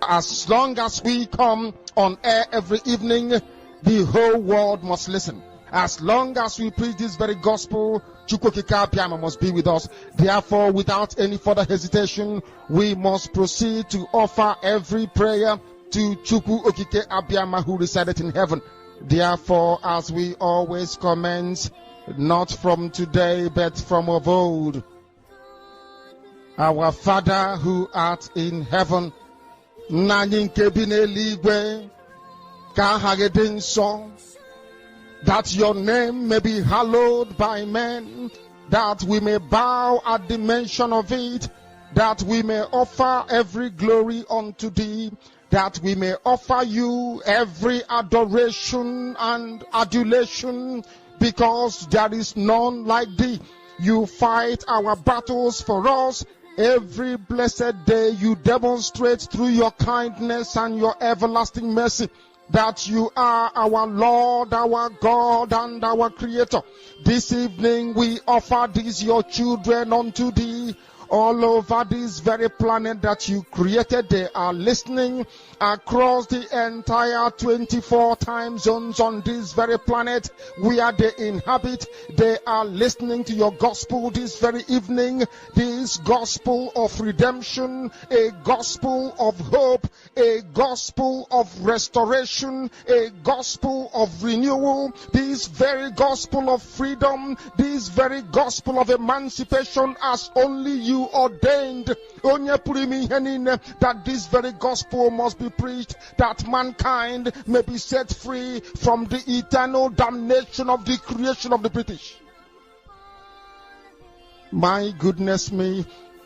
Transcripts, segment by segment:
As long as we come on air every evening, the whole world must listen. As long as we preach this very gospel, Chukwokika Abiyama must be with us. Therefore, without any further hesitation, we must proceed to offer every prayer to Chukwu Okike Abiyama who resided in heaven. Therefore, as we always commence, not from today, but from of old, our Father who art in heaven, that your name may be hallowed by men, that we may bow at the mention of it, that we may offer every glory unto thee, that we may offer you every adoration and adulation, because there is none like thee. You fight our battles for us. Every blessed day you demonstrate through your kindness and your everlasting mercy that you are our Lord, our God, and our Creator. This evening we offer these your children unto thee. All over this very planet that you created, they are listening across the entire 24 time zones on this very planet where they inhabit. They are listening to your gospel this very evening, this gospel of redemption, a gospel of hope, a gospel of restoration, a gospel of renewal, this very gospel of freedom, this very gospel of emancipation as only you ordained, that this very gospel must be preached, that mankind may be set free from the eternal damnation of the creation of the British. My goodness me,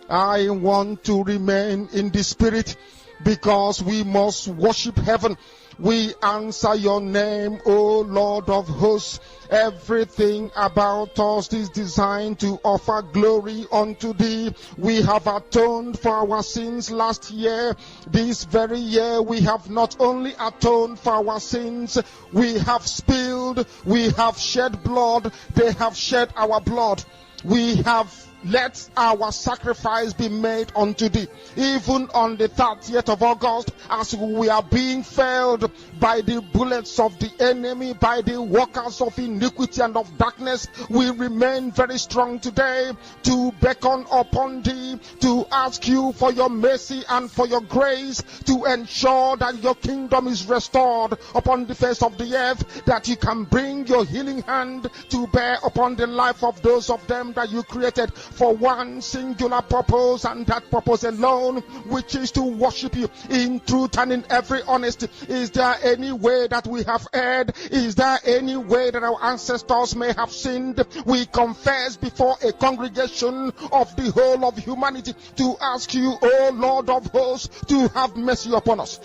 I want to remain in the spirit, because we must worship heaven. We answer your name, O Lord of hosts. Everything about us is designed to offer glory unto thee. We have atoned for our sins last year. This very year we have not only atoned for our sins, we have spilled, we have shed blood, they have shed our blood. We have let our sacrifice be made unto thee. Even on the 30th of August, as we are being felled by the bullets of the enemy, by the workers of iniquity and of darkness, we remain very strong today to beckon upon thee, to ask you for your mercy and for your grace, to ensure that your kingdom is restored upon the face of the earth, that you can bring your healing hand to bear upon the life of those of them that you created for one singular purpose, and that purpose alone, which is to worship you in truth and in every honesty. Is there any way that we have erred? Is there any way that our ancestors may have sinned? We confess before a congregation of the whole of humanity to ask you, O Lord of hosts, to have mercy upon us.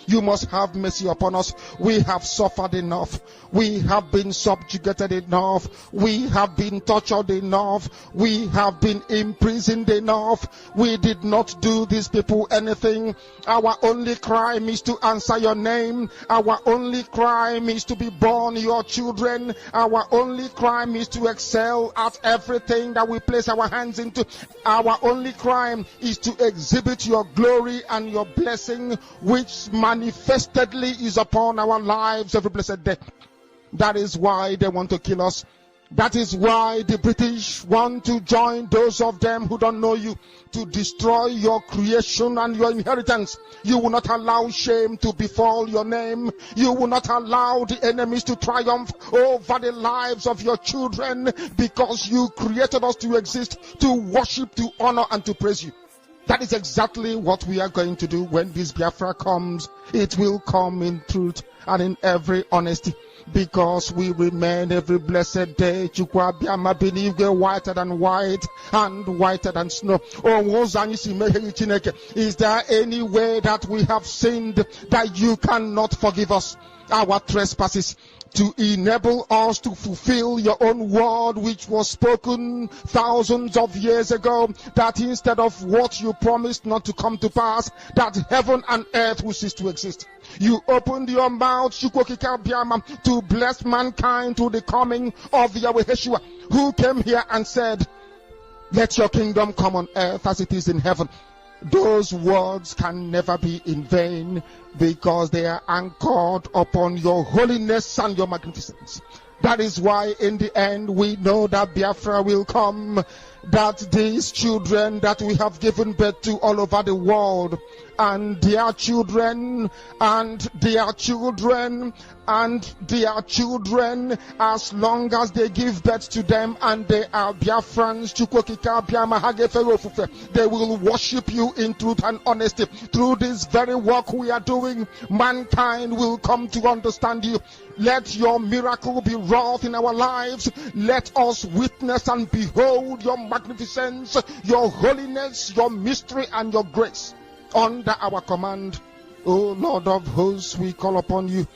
You must have mercy upon us. We have suffered enough. We have been subjugated enough. We have been tortured enough. We have been imprisoned enough. We did not do these people anything. Our only crime is to answer your name. Our only crime is to be born your children. Our only crime is to excel at everything that we place our hands into. Our only crime is to exhibit your glory and your blessing, which manifestedly is upon our lives every blessed day. That is why they want to kill us. That is why the British want to join those of them who don't know you to destroy your creation and your inheritance. You will not allow shame to befall your name. You will not allow the enemies to triumph over the lives of your children, because you created us to exist, to worship, to honor, and to praise you. That is exactly what we are going to do when this Biafra comes. It will come in truth and in every honesty, because we remain every blessed day Chukwu Abiyama binigwe whiter than white and whiter than snow. Is there any way that we have sinned that you cannot forgive us our trespasses, to enable us to fulfill your own word which was spoken thousands of years ago, that instead of what you promised not to come to pass, that heaven and earth will cease to exist? You opened your mouth, to bless mankind to the coming of Yahweh Yeshua, who came here and said, let your kingdom come on earth as it is in heaven. those words can never be in vain, because they are anchored upon your holiness and your magnificence. That is why in the end we know that Biafra will come, that these children that we have given birth to all over the world, and their children, and their children, and their children, as long as they give birth to them and they are Biafrans, they will worship you in truth and honesty. Through this very work we are doing, mankind will come to understand you. Let your miracle be wrought in our lives. Let us witness and behold your magnificence, your holiness, your mystery, and your grace under our command. O Lord of hosts, we call upon you.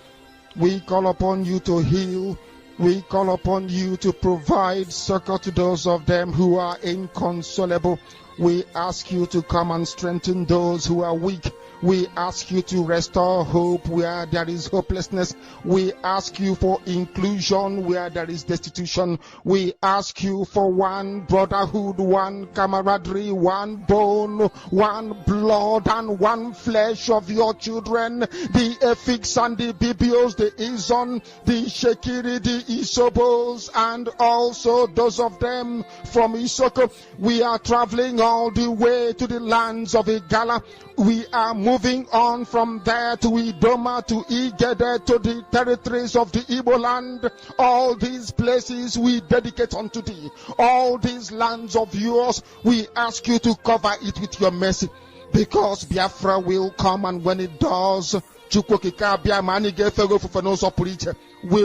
We call upon you to heal. We call upon you to provide succor to those of them who are inconsolable. We ask you to come and strengthen those who are weak. We ask you to restore hope where there is hopelessness. We ask you for inclusion where there is destitution. We ask you for one brotherhood, one camaraderie, one bone, one blood, and one flesh of your children. The Efiks and the Bibios, the Izon, the Shekiri, the Isobos, and also those of them from Isoko. We are traveling all the way to the lands of Igala. We are moving on from there to Idoma, to Igede, to the territories of the Igbo land. All these places we dedicate unto thee. All these lands of yours, we ask you to cover it with your mercy. Because Biafra will come, and when it does, we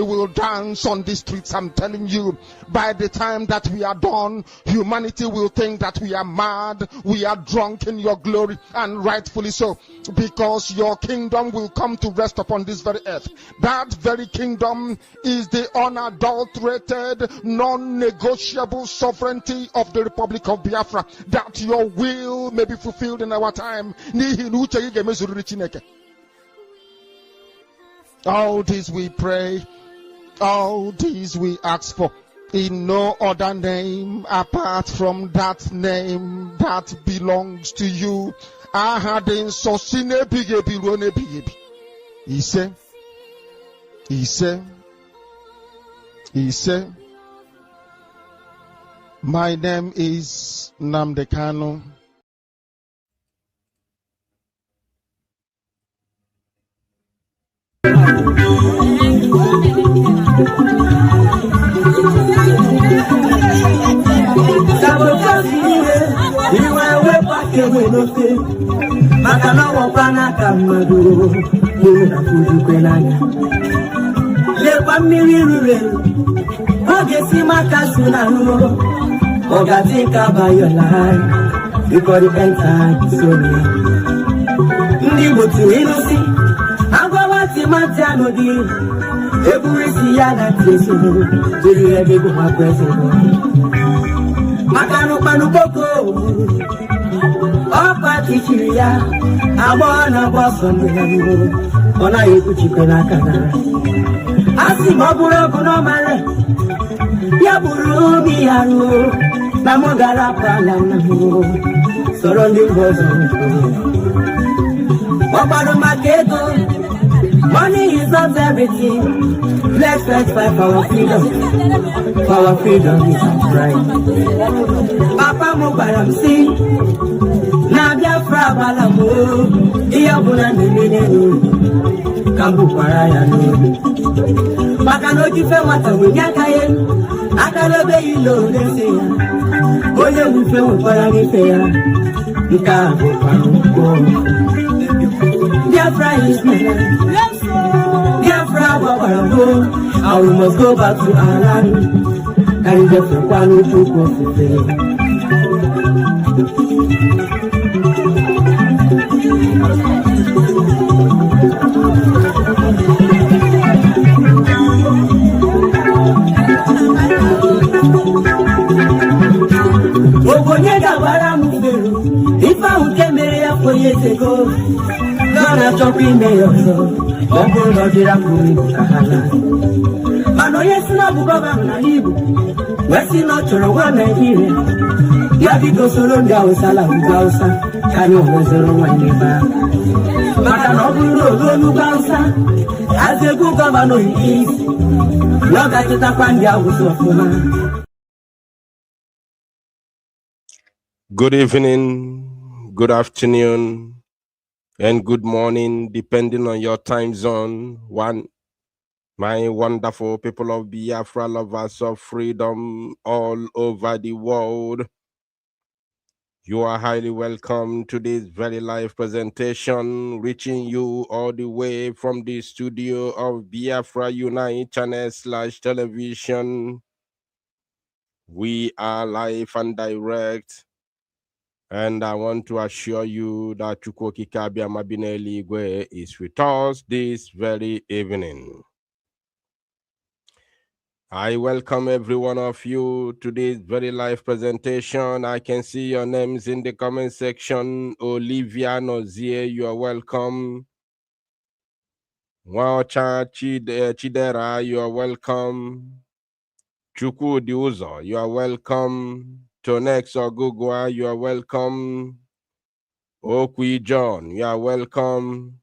will dance on the streets. I'm telling you, by the time that we are done, humanity will think that we are mad, we are drunk in your glory, and rightfully so, because your kingdom will come to rest upon this very earth. That very kingdom is the unadulterated, non-negotiable sovereignty of the Republic of Biafra, that your will may be fulfilled in our time. All this we pray, all this we ask for, in no other name apart from that name that belongs to you. He said, my name is Namdekano. Money is not everything. Let's fight for our freedom. For our freedom is our right. Papa Mubaram sing. Nabia Fra Balamo. Iyabuna Nemine. Kambu Paraya no. Makano Jife Wata Winyakaye. Akalobe Ilo Nesia. Oye Wife Wapara Nifea. Nkabu Paruko. Biafra is my land. Biafra, and we must go back to our land. And Biafra, one to go if I would get married 4 years ago, Gonna jump in there, don't go to the Kahala. Mano, yes, no, Baba, Naibu, West in Notre Dame, Yabiko solo Gausa la Gausa, Kano Zero Wanima. Makanobulo Gausa, as a good governor is. Look at the Tapandia was. Good evening, good afternoon, and good morning, depending on your time zone. My wonderful people of Biafra, lovers of freedom all over the world, you are highly welcome to this very live presentation, reaching you all the way from the studio of Biafra Unite channel/television. We are live and direct. And I want to assure you that Chukwuoki Kabia Mabineli Igwe is with us this very evening. I welcome every one of you to this very live presentation. I can see your names in the comment section. Olivia Nozie, you are welcome. Waocha Chidera, you are welcome. Chukwu Diuzo, you are welcome. Tonex Ogugwa, you are welcome. Okwi John, you are welcome.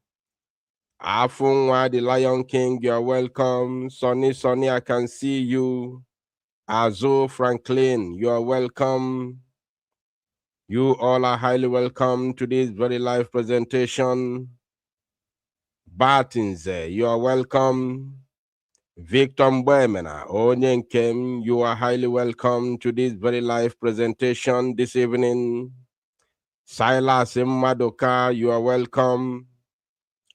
Afunwa, the Lion King, you are welcome. Sonny, I can see you. Azo Franklin, you are welcome. You all are highly welcome to this very live presentation. Bartinze, you are welcome. Victor Mbwemena, Onyenkem, you are highly welcome to this very live presentation this evening. Silas Madoka, you are welcome.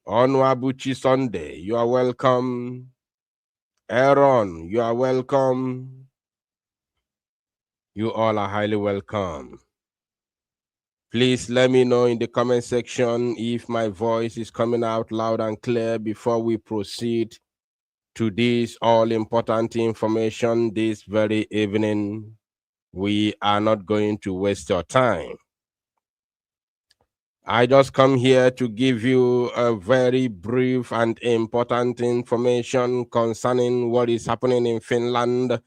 Onwabuchi Sunday, you are welcome. Aaron, you are welcome. You all are highly welcome. Please let me know in the comment section if my voice is coming out loud and clear before we proceed to this all-important information this very evening. We are not going to waste your time. I just come here to give you a very brief and important information concerning what is happening in Finland.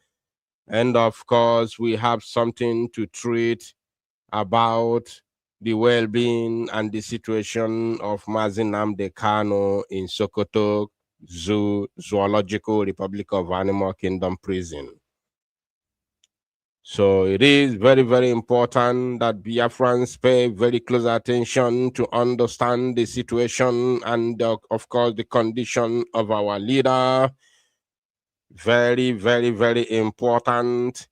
And of course, we have something to treat about the well-being and the situation of Mazi Nnamdi Kanu in Sokoto Zoological Republic of Animal Kingdom Prison. So it is very, very important that Biafrans pay very close attention to understand the situation and, of course, the condition of our leader. Very, very, very important.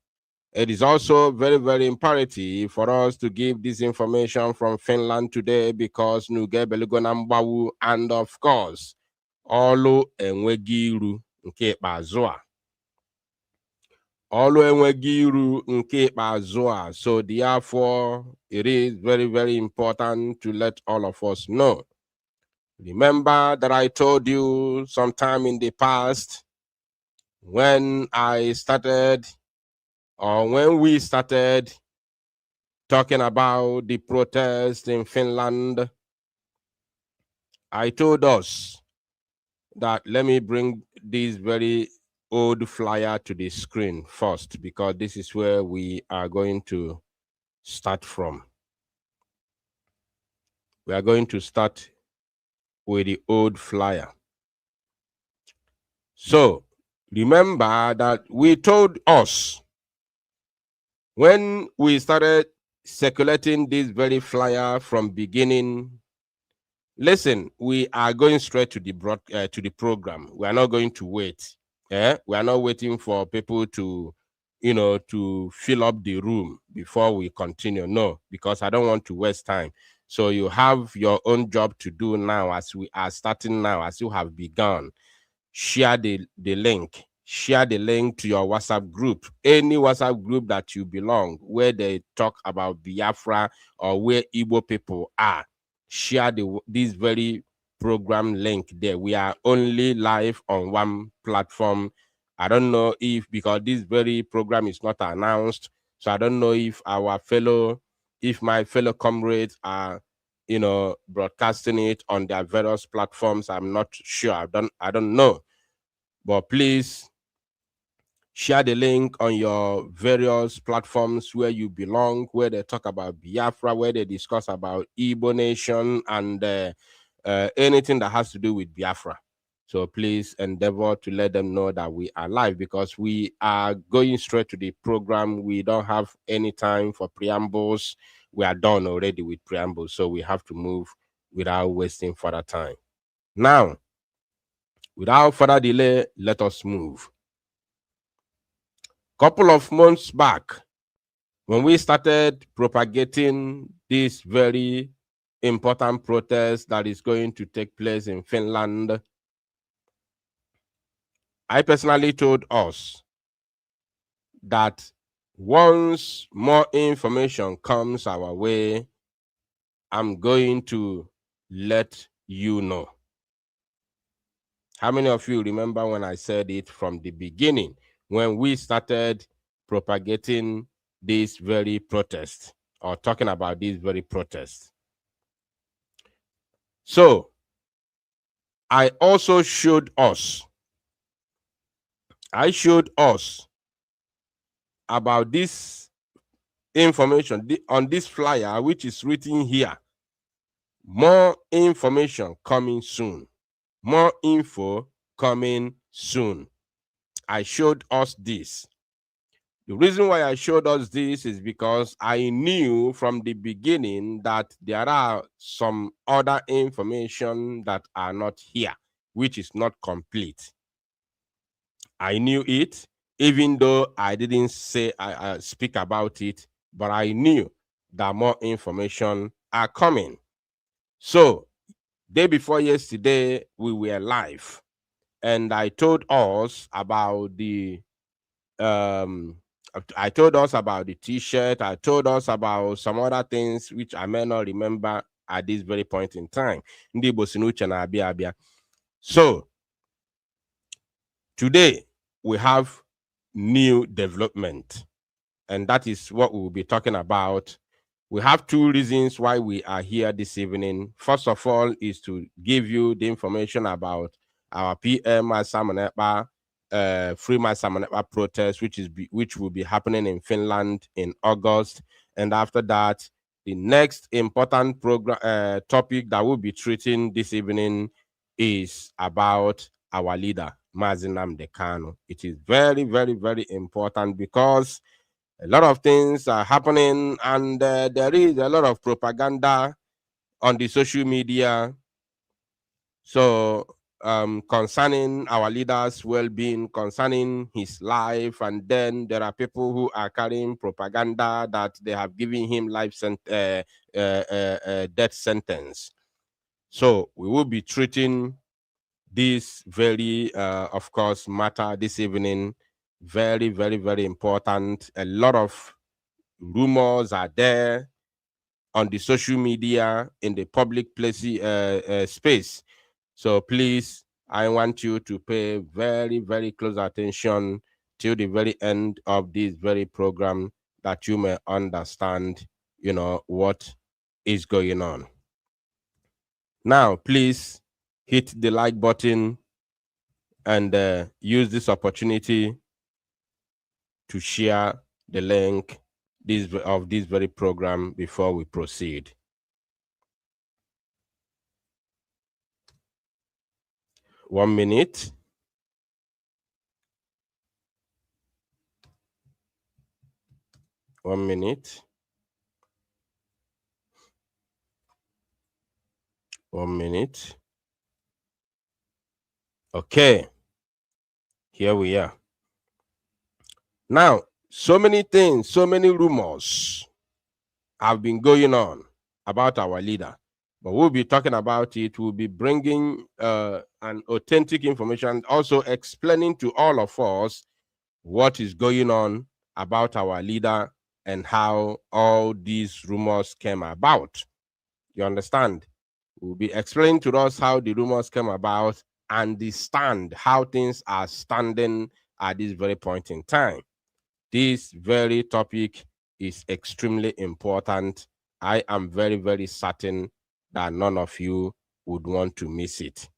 It is also very, very imperative for us to give this information from Finland today because Nuge Belugonambawu and, of course, Olu Enwegiru nke Bazua. So therefore, it is very, very important to let all of us know. Remember that I told you sometime in the past when we started talking about the protest in Finland, I told us that let me bring this very old flyer to the screen first, because this is where we are going to start from. We are going to start with the old flyer. So remember that we told us when we started circulating this very flyer from beginning, listen, we are going straight to the program. We are not going to wait. We are not waiting for people to, to fill up the room before we continue. No, because I don't want to waste time. So you have your own job to do now as we are starting now, as you have begun. Share the link. Share the link to your WhatsApp group, any WhatsApp group that you belong, where they talk about Biafra or where Igbo people are. Share this very program link there. We are only live on one platform. I don't know if, because this very program is not announced, so I don't know if my fellow comrades are, broadcasting it on their various platforms. I'm not sure. I don't know. But please Share the link on your various platforms where you belong, where they talk about Biafra, where they discuss about Igbo nation and anything that has to do with Biafra. So please endeavor to let them know that we are live, because we are going straight to the program. We don't have any time for preambles. We are done already with preambles, so we have to move without wasting further time. Now, without further delay, let us move. Couple of months back, when we started propagating this very important protest that is going to take place in Finland, I personally told us that once more information comes our way, I'm going to let you know. How many of you remember when I said it from the beginning, when we started propagating this very protest, or talking about this very protest? So I also showed us about this information on this flyer, which is written here. More information coming soon. More info coming soon. I showed us this. The reason why I showed us this is because I knew from the beginning that there are some other information that are not here, which is not complete. I knew it, even though I didn't say I speak about it, but I knew that more information are coming. So, day before yesterday, we were live, and I told us about the T-shirt. I told us about some other things which I may not remember at this very point in time. So today we have new development, and that is what we will be talking about. We have two reasons why we are here this evening. First of all is to give you the information about our PM Simon Akpa Free Simon Akpa protest, which will be happening in Finland in August. And after that, the next important program topic that we'll be treating this evening is about our leader, Mazi Nnamdi Kanu. It is very, very, very important because a lot of things are happening, and there is a lot of propaganda on the social media. So concerning our leader's well-being, concerning his life, and then there are people who are carrying propaganda that they have given him death sentence. So we will be treating this very, of course, matter this evening. Very, very, very important. A lot of rumors are there on the social media, in the public place, space. So please, I want you to pay very, very close attention till the very end of this very program, that you may understand, what is going on. Now, please hit the like button and use this opportunity to share the link of this very program before we proceed. One minute. One minute. Okay. Here we are. Now, so many things, so many rumors have been going on about our leader, but we'll be talking about it. We'll be bringing an authentic information, also explaining to all of us what is going on about our leader and how all these rumors came about. You understand? We'll be explaining to us how the rumors came about and how things are standing at this very point in time. This very topic is extremely important. I am very, very certain that none of you would want to miss it.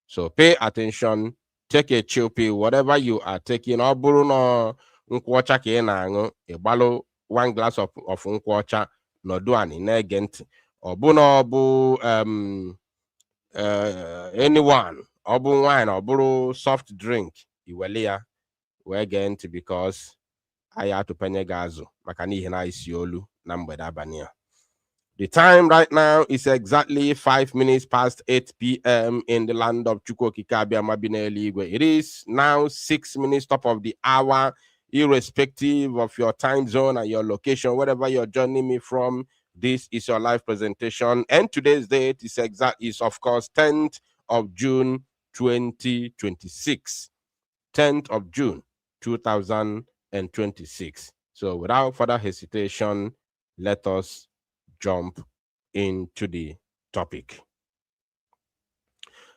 So pay attention take a chill pill, whatever you are taking. Oburuno nkwocha ke na angu, ebalo 1 glass of nkwocha no do an inegent. Obuno obu anyone, obu wine, oburu soft drink, iwelia wegent because I had to penye gazu. Makani hina isiolu nambeda bania. The time right now is exactly 5 minutes past 8 p.m. in the land of Chukwokikabia Mabine Ligwe. It is now 6 minutes top of the hour, irrespective of your time zone and your location, wherever you're joining me from. This is your live presentation, and today's date is of course 10th of June 2026. 10th of June 2026. So without further hesitation, let us jump into the topic.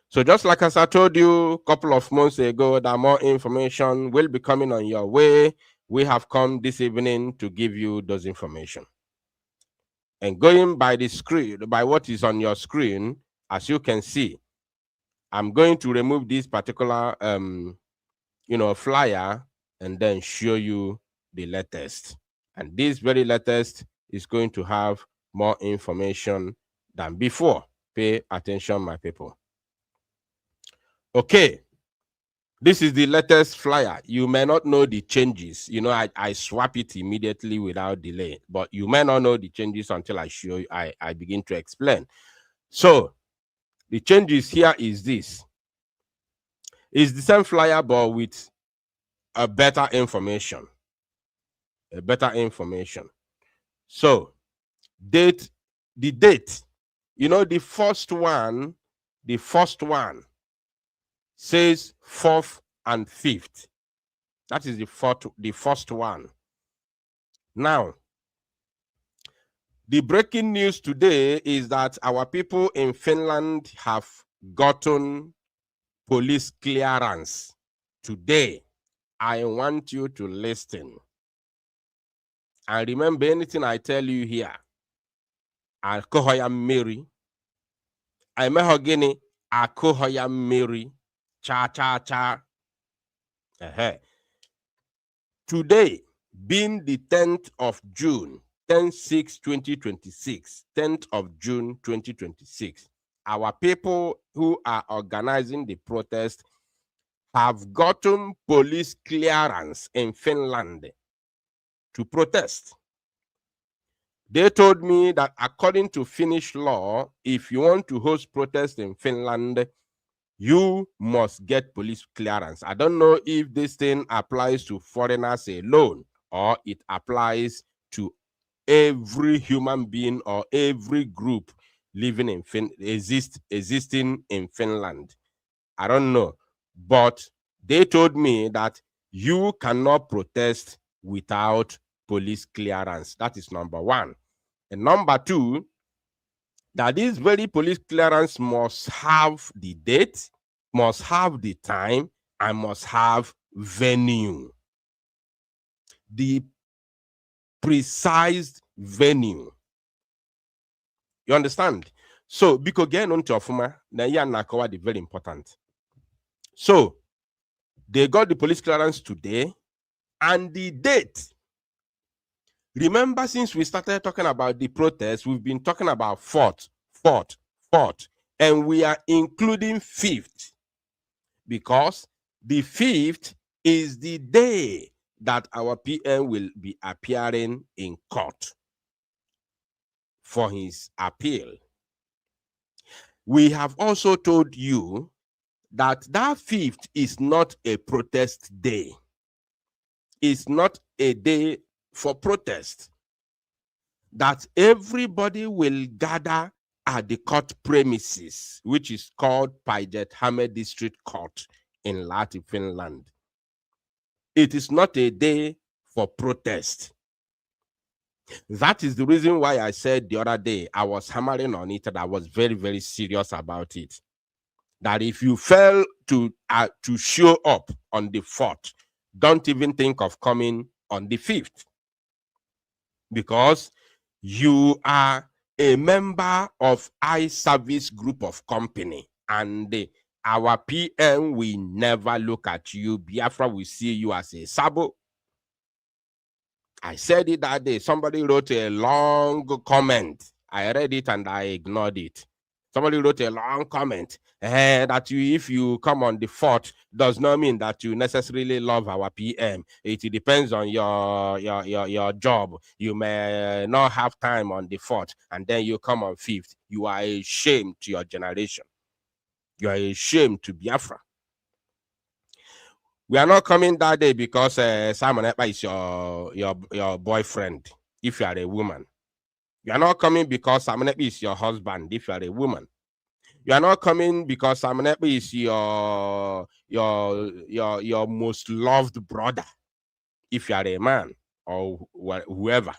So just like as I told you a couple of months ago, that more information will be coming on your way. We have come this evening to give you those information. And going by the screen, by what is on your screen, as you can see, I'm going to remove this particular flyer and then show you the latest. And this very latest is going to have more information than before. Pay attention, my people. Okay, this is the latest flyer. You may not know the changes. I swap it immediately without delay, but you may not know the changes until I show you, I begin to explain. So the changes here is this. It's the same flyer, but with a better information. So the date, the first one says 4th and 5th. That is the first one. Now, the breaking news today is that our people in Finland have gotten police clearance today. I want you to listen. And remember, anything I tell you here, Alkohoya Mary. I mehogini Alkohoya Mary. Cha cha cha. Today, being the 10th of June, 10/6/2026, 10th of June 2026, our people who are organizing the protest have gotten police clearance in Finland to protest. They told me that according to Finnish law, if you want to host protests in Finland, you must get police clearance. I don't know if this thing applies to foreigners alone or it applies to every human being or every group living in existing in Finland. I don't know. But they told me that you cannot protest without police clearance. That is number one. And number two, that this very police clearance must have the date, must have the time, and must have venue. The precise venue. You understand? So, because again on Tofuma, the very important. So, they got the police clearance today, and the date. Remember, since we started talking about the protest, we've been talking about 4th, and we are including 5th, because the 5th is the day that our PM will be appearing in court for his appeal. We have also told you that 5th is not a protest day. It's not a day for protest. That everybody will gather at the court premises, which is called Päijät-Häme District Court in Lahti, Finland. It is not a day for protest. That is the reason why I said the other day, I was hammering on it, and I was very, very serious about it. That if you fail to show up on the 4th, don't even think of coming on the 5th. Because you are a member of iService group of company, and Our PM will never look at you. Biafra will see you as a sabo. I said it that day. Somebody wrote a long comment. I read it and I ignored it. Somebody wrote a long comment that if you come on the 4th, does not mean that you necessarily love our PM. It depends on your job. You may not have time on the 4th, and then you come on 5th. You are a shame to your generation. You are a shame to Biafra. We are not coming that day because Simon Akpa is your boyfriend, if you are a woman. You are not coming because Simon Akpa is your husband, if you are a woman. You are not coming because Simon Akpa is your most loved brother, if you are a man or whoever.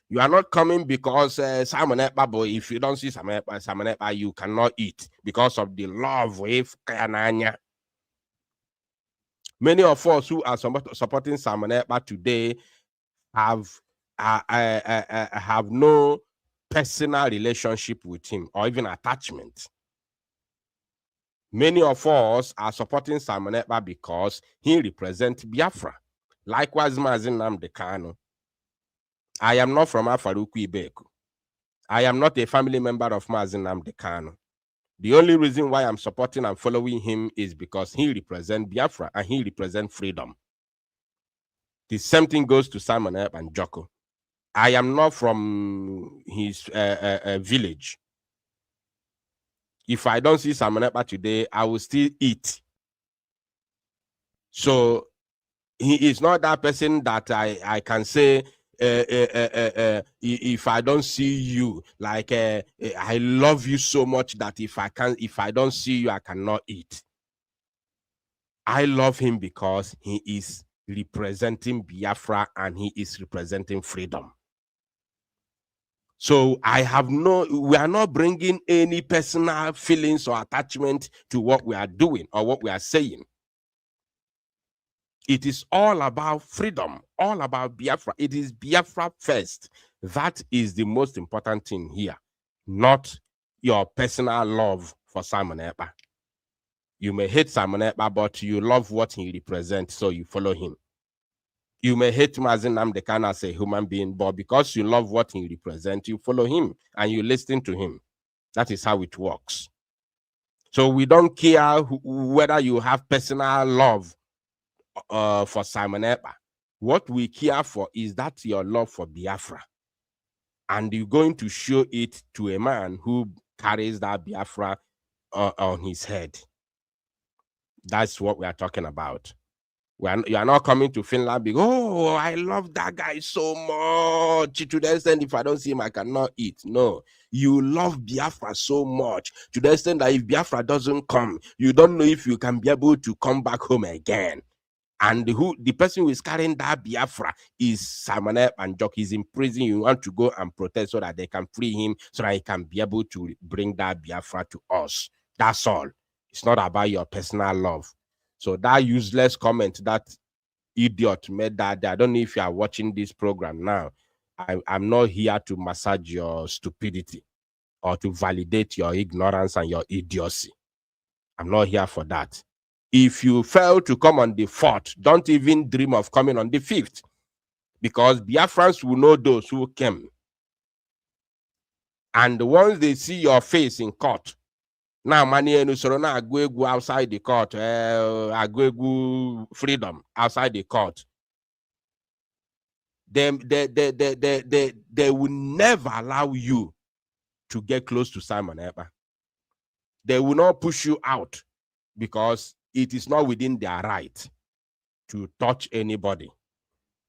You are not coming because Simon Akpa, but if you don't see Simon Akpa, you cannot eat because of the love with Kananya. Many of us who are supporting Simon Akpa today have no personal relationship with him or even attachment. Many of us are supporting Simon Akpa because he represents Biafra. Likewise, Mazin Nnamdi Kanu. I am not from Afaruku Ibeku. I am not a family member of Mazin Nnamdi Kanu. The only reason why I'm supporting and following him is because he represents Biafra and he represents freedom. The same thing goes to Simon Akpa and Joko. I am not from his village. If I don't see Simon Akpa today, I will still eat. So he is not that person that I can say, if I don't see you, like I love you so much that if I don't see you, I cannot eat. I love him because he is representing Biafra and he is representing freedom. So we are not bringing any personal feelings or attachment to what we are doing or what we are saying. It is all about freedom, all about Biafra. It is Biafra first. That is the most important thing here, not your personal love for Simon Akpa. You may hate Simon Akpa, but you love what he represents, so you follow him. You may hate Mazin Nnamdi Kanu as a human being, but because you love what he represents, you follow him and you listen to him. That is how it works. So we don't care whether you have personal love for Simon Akpa. What we care for is that your love for Biafra. And you're going to show it to a man who carries that Biafra on his head. That's what we are talking about. You are not coming to Finland because, oh, I love that guy so much. To the extent if I don't see him, I cannot eat. No, you love Biafra so much to the extent that if Biafra doesn't come, you don't know if you can be able to come back home again. And the person who is carrying that Biafra is Simon Akpa and Joko. He's in prison. You want to go and protest so that they can free him, so that he can be able to bring that Biafra to us. That's all. It's not about your personal love. So that useless comment that idiot made that day, I don't know if you are watching this program now. I'm not here to massage your stupidity or to validate your ignorance and your idiocy. I'm not here for that. If you fail to come on the 4th, don't even dream of coming on the 5th, because Biafrans will know those who came. And once they see your face in court, now money agwegu outside the court, agwegu freedom outside the court, they will never allow you to get close to Simon Akpa. They will not push you out because it is not within their right to touch anybody.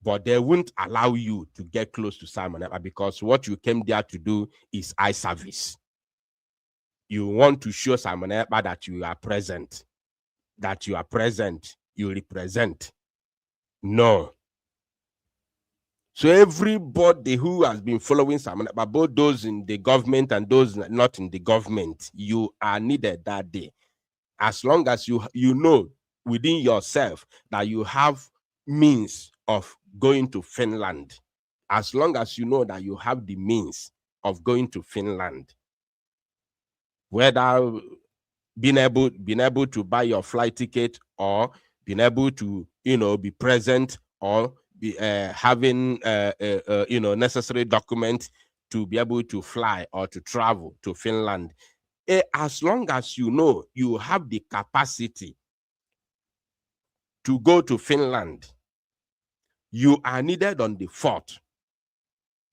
But they won't allow you to get close to Simon Akpa because what you came there to do is eye service. You want to show Simon Akpa that you are present. That you are present. You represent. No. So everybody who has been following Simon Akpa, both those in the government and those not in the government, you are needed that day. As long as you know within yourself that you have means of going to Finland, as long as you know that you have the means of going to Finland, whether being able to buy your flight ticket, or being able to, be present, or be having necessary documents to be able to fly or to travel to Finland. As long as you have the capacity to go to Finland, you are needed on the 4th.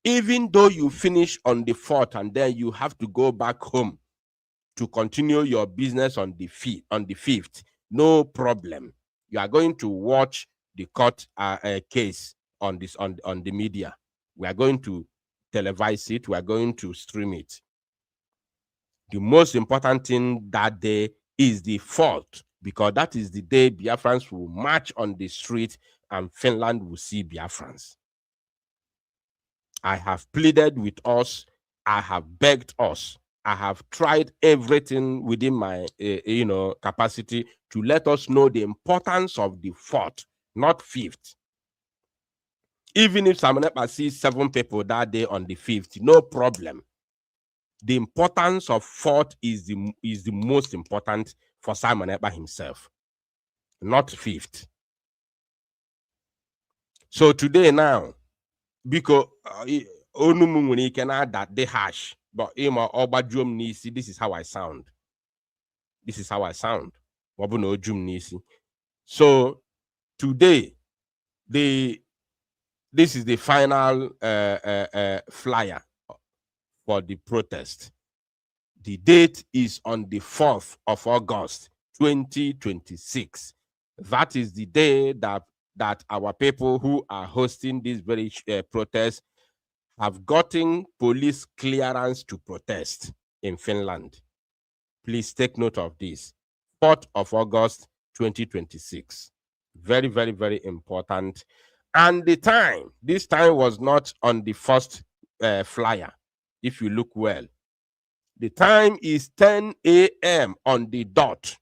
Even though you finish on the 4th and then you have to go back home to continue your business on the 5th, no problem. You are going to watch the court case on the media. We are going to televise it. We are going to stream it. The most important thing that day is the 4th, because that is the day Biafrans will march on the street and Finland will see Biafrans. I have pleaded with us. I have begged us. I have tried everything within my capacity to let us know the importance of the 4th, not 5th. Even if Simon Akpa sees 7 people that day on the 5th, no problem. The importance of 4th is the most important for Simon Akpa himself, not 5th. So today now, because you can add that they hash, but this is how I sound. This is how I sound. So today, this is the final flyer for the protest. The date is on the 4th of August, 2026. That is the day that our people who are hosting this very protest have gotten police clearance to protest in Finland. Please take note of this. 4th of August, 2026. Very, very, very important. And the time, this time was not on the first flyer, if you look well. The time is 10 a.m. on the dot.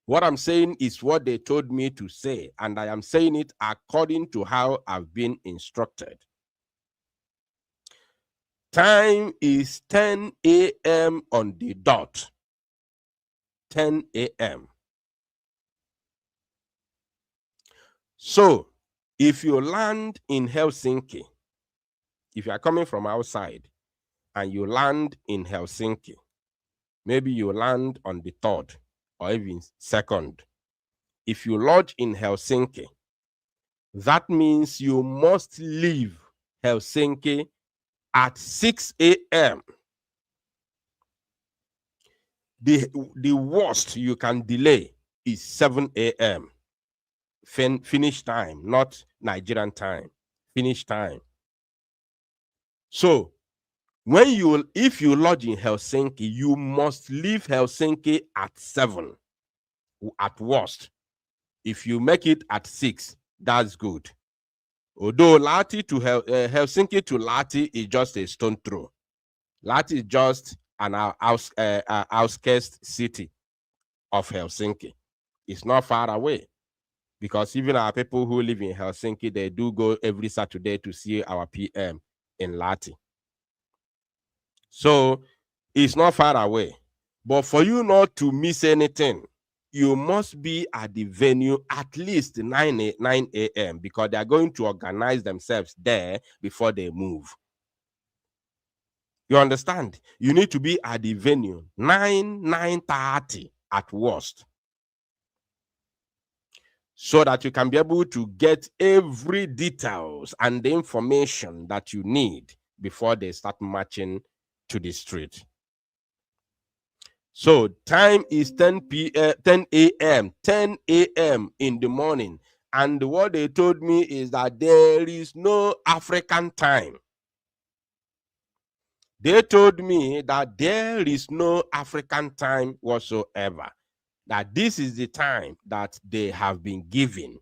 What I'm saying is what they told me to say, and I am saying it according to how I've been instructed. Time is 10 a.m. on the dot. 10 a.m. So, if you land in Helsinki, if you are coming from outside and you land in Helsinki, maybe you land on the 3rd or even 2nd. If you lodge in Helsinki, that means you must leave Helsinki at 6 a.m. The worst you can delay is 7 a.m. Finish time, not Nigerian time. Finish time. So, if you lodge in Helsinki, you must leave Helsinki at 7 at worst. If you make it at 6, that's good. Although Lahti to Helsinki to Lahti is just a stone throw. Lahti is just an outskirts city of Helsinki. It's not far away, because even our people who live in Helsinki, they do go every Saturday to see our PM in Lahti. So it's not far away. But for you not to miss anything, you must be at the venue at least 9 a.m. because they are going to organize themselves there before they move. You understand? You need to be at the venue 9:30 at worst, so that you can be able to get every details and the information that you need before they start marching to the street. So time is 10 a.m. 10 a.m. in the morning. And what they told me is that there is no African time. They told me that there is no African time whatsoever. That this is the time that they have been given.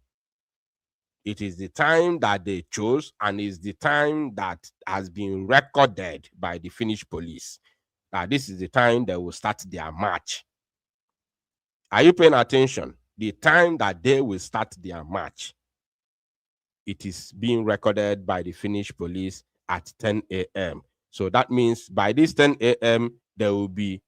It is the time that they chose, and is the time that has been recorded by the Finnish police. This is the time they will start their march. Are you paying attention? The time that they will start their march. It is being recorded by the Finnish police at 10 a.m. So that means by this 10 a.m., there will be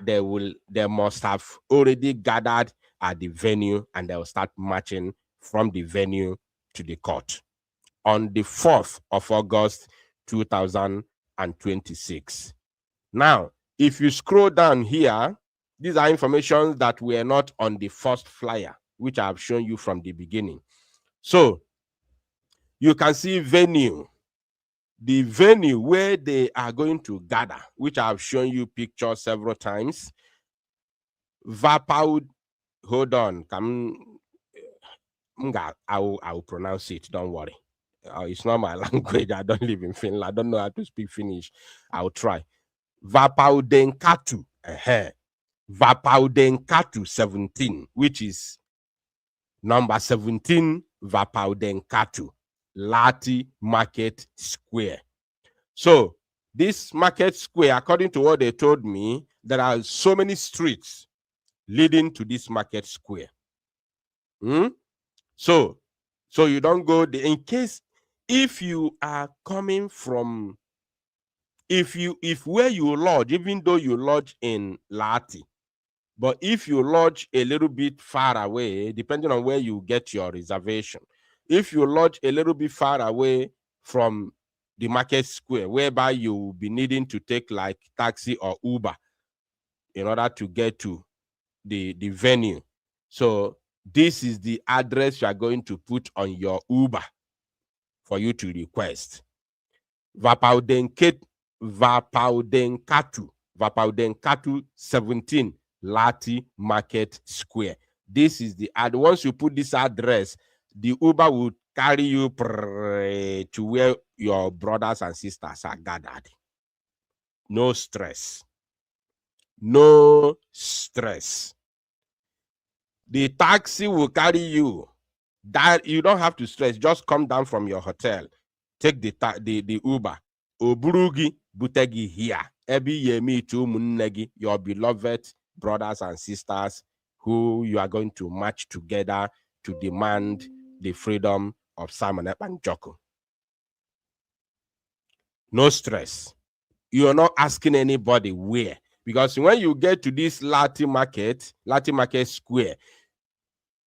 they must have already gathered at the venue, and they will start marching from the venue to the court on the 4th of August 2026. Now, if you scroll down here, these are information that were not on the first flyer, which I have shown you from the beginning. So you can see venue, the venue where they are going to gather, which I have shown you pictures several times. Vapau, hold on, I will pronounce it, don't worry. It's not my language. I don't live in Finland. I don't know how to speak Finnish. I'll try. Vapaudenkatu. Vapaudenkatu 17, which is number 17, Vapaudenkatu, Lati Market Square. So this market square, according to what they told me, there are so many streets leading to this market square. So you don't go there. In case if you are coming from, if where you lodge, even though you lodge in Lati, but if you lodge a little bit far away, depending on where you get your reservation, if you lodge a little bit far away from the market square, whereby you will be needing to take like taxi or Uber in order to get to the venue. So this is the address you are going to put on your Uber for you to request. Vapaudenkatu 17, Lati Market Square. This is the ad. Once you put this address, the Uber will carry you to where your brothers and sisters are gathered. No stress. No stress. The taxi will carry you. That you don't have to stress. Just come down from your hotel, take the Uber. Oburugi butegi here. Ebi yemi to munnegi, your beloved brothers and sisters who you are going to march together to demand the freedom of Simon Akpa and Joko. No stress. You are not asking anybody where, because when you get to this Lati Market Square,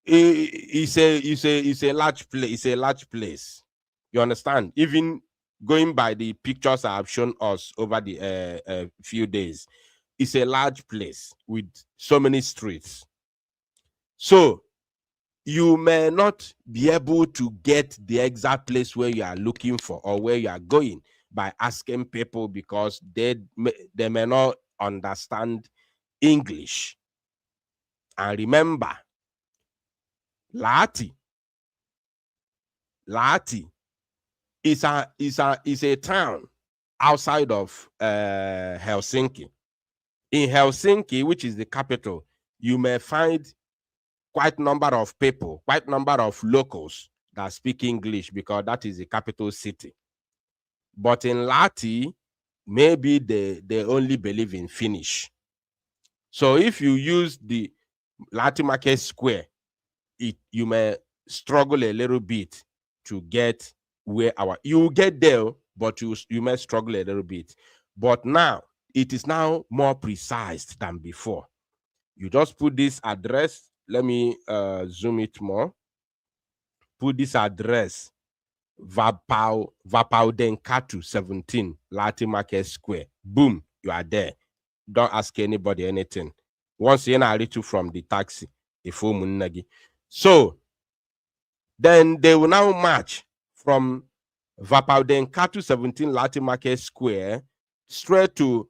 it's a large place. It's a large place. You understand? Even going by the pictures I have shown us over the few days, it's a large place with so many streets. So you may not be able to get the exact place where you are looking for or where you are going by asking people, because they may not understand English. And remember, Lati is a town outside of Helsinki. In Helsinki, which is the capital, you may find quite number of people, quite number of locals that speak English, because that is the capital city. But in Lati, maybe they only believe in Finnish. So if you use the Lati Market Square, you may struggle a little bit to get where you get there, but you may struggle a little bit. But now it is now more precise than before. You just put this address. Let me zoom it more. Put this address, Vapaudenkatu 17, Lati Market Square. Boom, you are there. Don't ask anybody anything. Once you're not ready from the taxi, so then they will now march from Vapaudenkatu 17, Lati Market Square straight to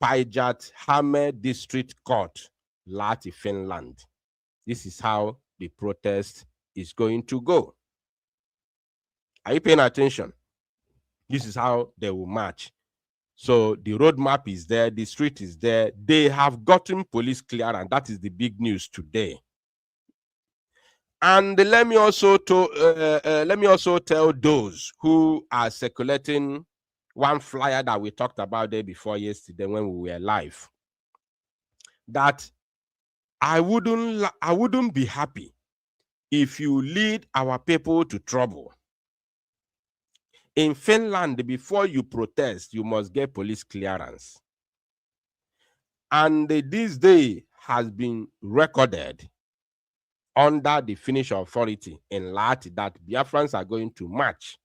Pajat Hame District Court, Lati, Finland. This is how the protest is going to go. Are you paying attention? This is how they will march. So the roadmap is there, the street is there. They have gotten police clearance. That is the big news today. And let me also tell those who are circulating one flyer that we talked about there before yesterday when we were live, that I wouldn't be happy if you lead our people to trouble. In Finland, before you protest, you must get police clearance. And this day has been recorded under the Finnish authority in Lati that Biafrans are going to march.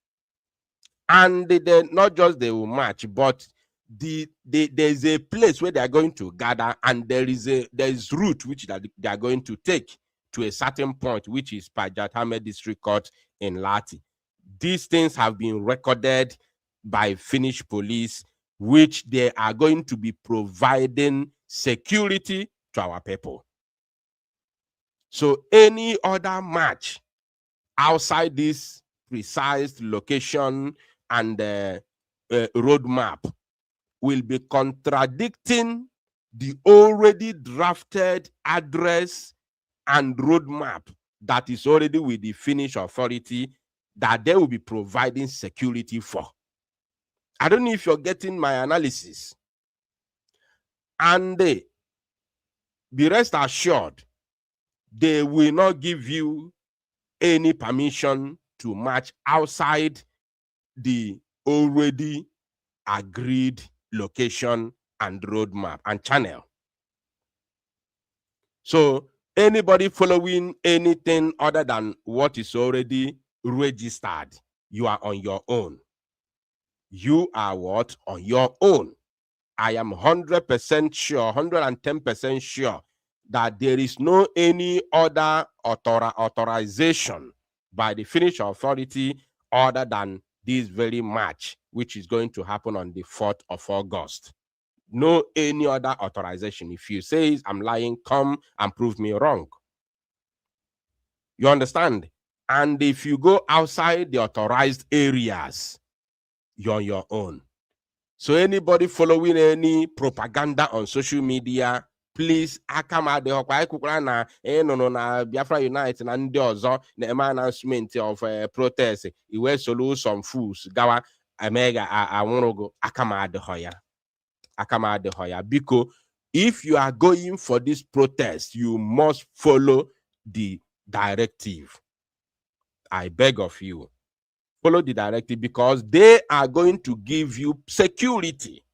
And they not just they will march, but there's a place where they are going to gather, and there is route which they are going to take to a certain point, which is Pajatame District Court in Lati. These things have been recorded by Finnish police, which they are going to be providing security to our people. So any other march outside this precise location and roadmap will be contradicting the already drafted address and roadmap that is already with the Finnish authority that they will be providing security for. I don't know if you're getting my analysis. And be rest assured, they will not give you any permission to march outside the already agreed location and roadmap and channel. So anybody following anything other than what is already registered, you are on your own. You are what? On your own. I am 100% sure, 110% sure that there is no any other authorization by the Finnish authority other than this very march, which is going to happen on the 4th of August. No any other authorization. If you say I'm lying, come and prove me wrong. You understand? And if you go outside the authorized areas, you're on your own. So anybody following any propaganda on social media, please akama de hokwa na no na Biafra Unite na ndị ọzọ na eme announcement of protest iwe solo some fools gawa emega anwurugo akama de hoya because if you are going for this protest, you must follow the directive. I beg of you. Follow the directive because they are going to give you security.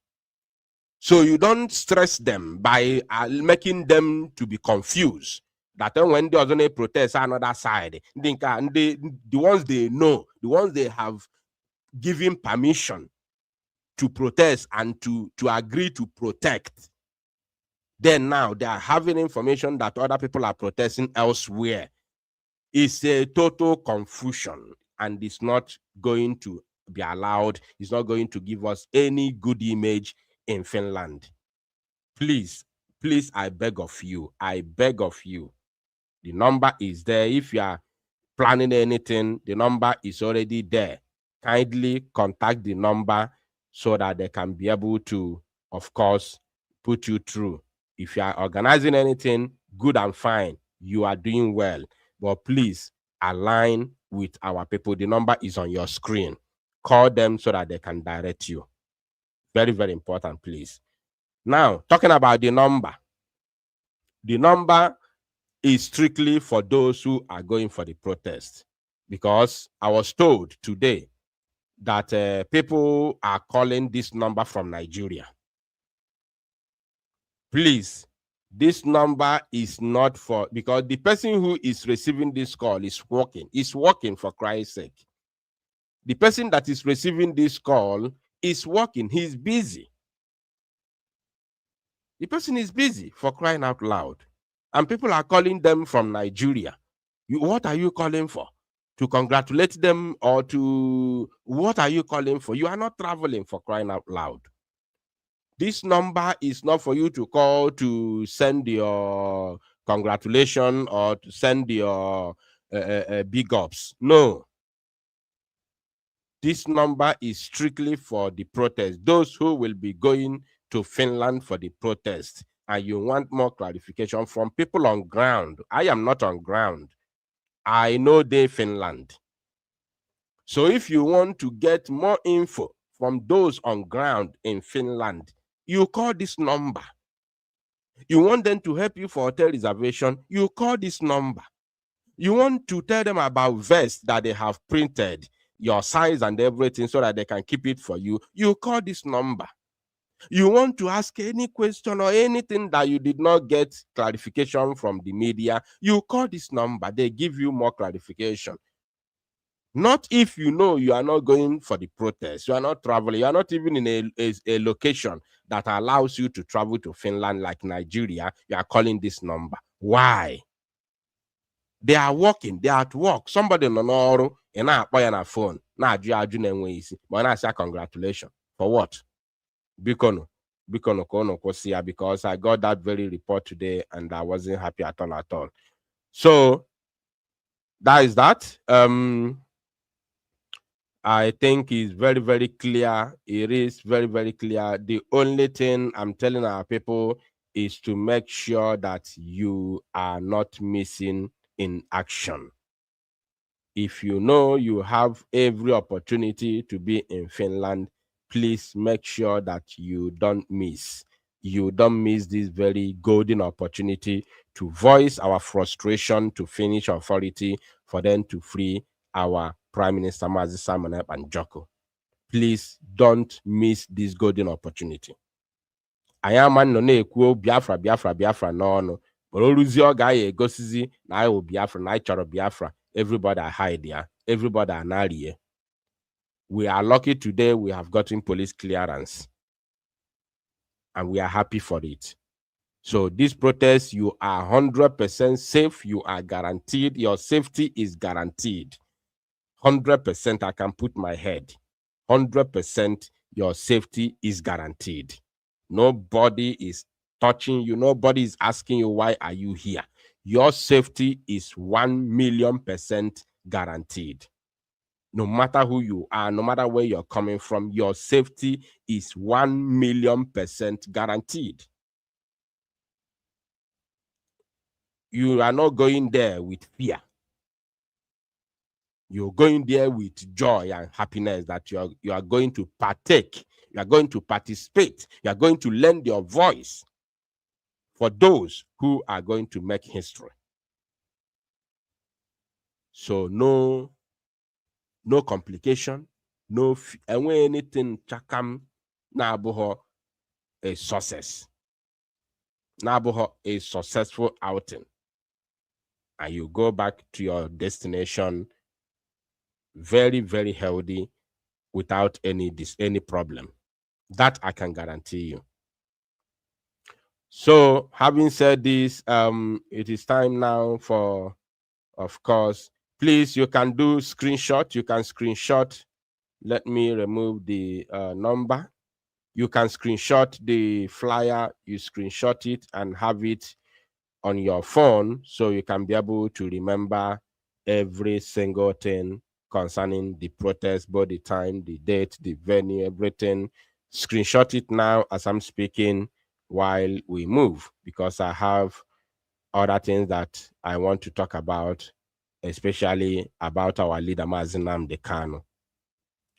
So you don't stress them by making them to be confused. That when they are going to protest another side, the ones they know, the ones they have given permission to protest and to agree to protect, then now they are having information that other people are protesting elsewhere. It's a total confusion. And it's not going to be allowed. It's not going to give us any good image in Finland. Please, I beg of you. The number is there. If you are planning anything, the number is already there. Kindly contact the number so that they can be able to, of course, put you through. If you are organizing anything, good and fine. You are doing well. But please, align with our people. The number is on your screen. Call them so that they can direct you. Very, very important, please. Now, talking about the number. The number is strictly for those who are going for the protest. Because I was told today that people are calling this number from Nigeria. Please, this number is not for, because the person who is receiving this call is working for Christ's sake. The person that is receiving this call is working, he's busy. The person is busy, for crying out loud. And people are calling them from Nigeria. What are you calling for? To congratulate them or to, what are you calling for? You are not traveling, for crying out loud. This number is not for you to call to send your congratulations or to send your big ups. No. This number is strictly for the protest. Those who will be going to Finland for the protest. And you want more clarification from people on ground. I am not on ground. I know they Finland. So if you want to get more info from those on ground in Finland, you call this number. You want them to help you for hotel reservation, you call this number. You want to tell them about vests that they have printed, your size and everything so that they can keep it for you, you call this number. You want to ask any question or anything that you did not get clarification from the media, you call this number. They give you more clarification. Not if you know you are not going for the protest, you are not traveling, you are not even in a location that allows you to travel to Finland like Nigeria, you are calling this number. Why? They are working, they are at work. Somebody no no and na akpọ ya na phone, na aju na enwe isi, but na say congratulations. For what? Because I got that very report today and I wasn't happy at all. So that is that. I think it's very, very clear. It is very, very clear. The only thing I'm telling our people is to make sure that you are not missing in action. If you know you have every opportunity to be in Finland, please make sure that you don't miss. You don't miss this very golden opportunity to voice our frustration to Finnish authority for them to free our Prime Minister Simon Akpa and Joko. Please don't miss this golden opportunity. I am no na-ekwu Biafra no. But Oluzi guy gosizi na I will Biafra, na I chọrọ Biafra. Everybody are hide here. Everybody are not here. We are lucky today we have gotten police clearance. And we are happy for it. So this protest, you are 100% safe. You are guaranteed. Your safety is guaranteed. 100% I can put my head. 100% your safety is guaranteed. Nobody is touching you. Nobody is asking you, why are you here? Your safety is 1,000,000% guaranteed. No matter who you are, no matter where you're coming from, your safety is 1,000,000% guaranteed. You are not going there with fear. You're going there with joy and happiness that you are going to partake, you are going to participate, you are going to lend your voice for those who are going to make history. So no complication, no anything chakam na abuho a success. Na abuho a successful outing. And you go back to your destination very, very healthy without any problem. That I can guarantee you. So having said this, it is time now for, of course, please, you can do screenshot. You can screenshot. Let me remove the number. You can screenshot the flyer. You screenshot it and have it on your phone so you can be able to remember every single thing concerning the protest, both the time, the date, the venue, everything. Screenshot it now as I'm speaking while we move, because I have other things that I want to talk about, especially about our leader, Nnamdi Kanu.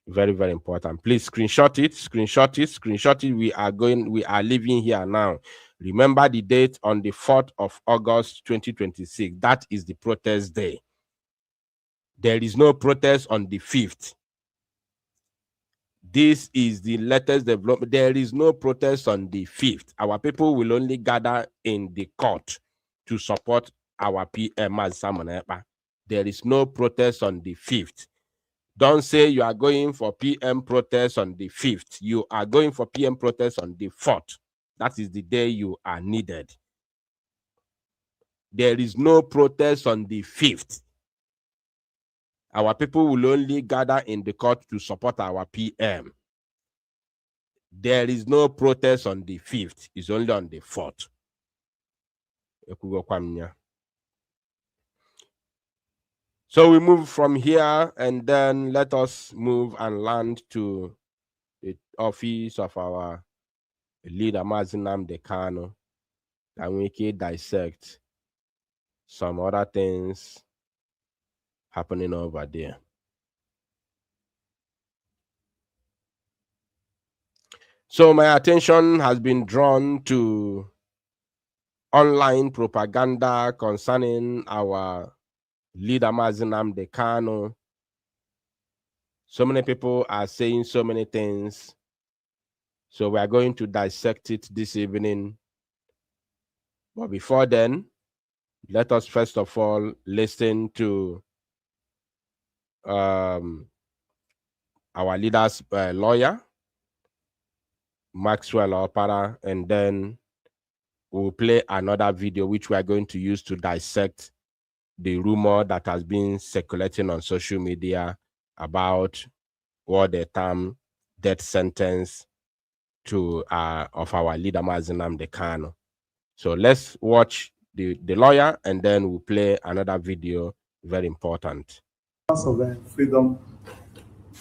Very, very important. Please screenshot it, screenshot it, screenshot it. We are leaving here now. Remember the date on the 4th of August, 2026. That is the protest day. There is no protest on the 5th. This is the latest development. There is no protest on the 5th. Our people will only gather in the court to support our PM Simon Akpa. There is no protest on the 5th. Don't say you are going for PM protest on the 5th. You are going for PM protest on the 4th. That is the day you are needed. There is no protest on the 5th. Our people will only gather in the court to support our PM. There is no protest on the 5th. It's only on the 4th. So we move from here, and then let us move and land to the office of our leader, Nnamdi Kanu, and we can dissect some other things happening over there. So my attention has been drawn to online propaganda concerning our leader Nnamdi Kanu. So many people are saying so many things. So we are going to dissect it this evening. But before then, let us first of all listen to our leader's lawyer, Maxwell Opara, and then we'll play another video which we are going to use to dissect the rumor that has been circulating on social media about what the term death sentence to of our leader Mazi Nnamdi Kanu. So let's watch the lawyer, and then we'll play another video, very important. Of freedom.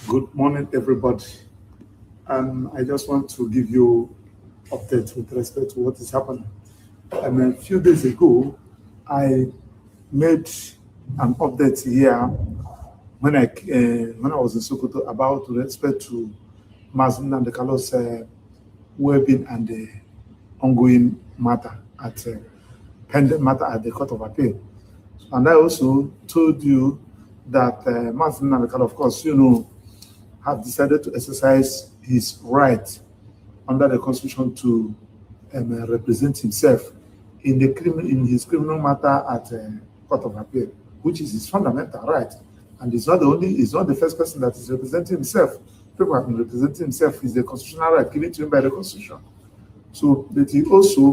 Good morning, everybody. I just want to give you updates with respect to what is happening. A few days ago, I made an update here when I was in Sokoto about respect to Mazi Nnamdi Kanu's well-being and the ongoing matter at pending matter at the Court of Appeal. And I also told you that Mazi Nnamdi Kanu, of course, you know, have decided to exercise his right under the Constitution to represent himself in his criminal matter at Court of Appeal, which is his fundamental right. And he's not the first person that is representing himself. People have been representing himself. Is the constitutional right given to him by the Constitution. So, but he also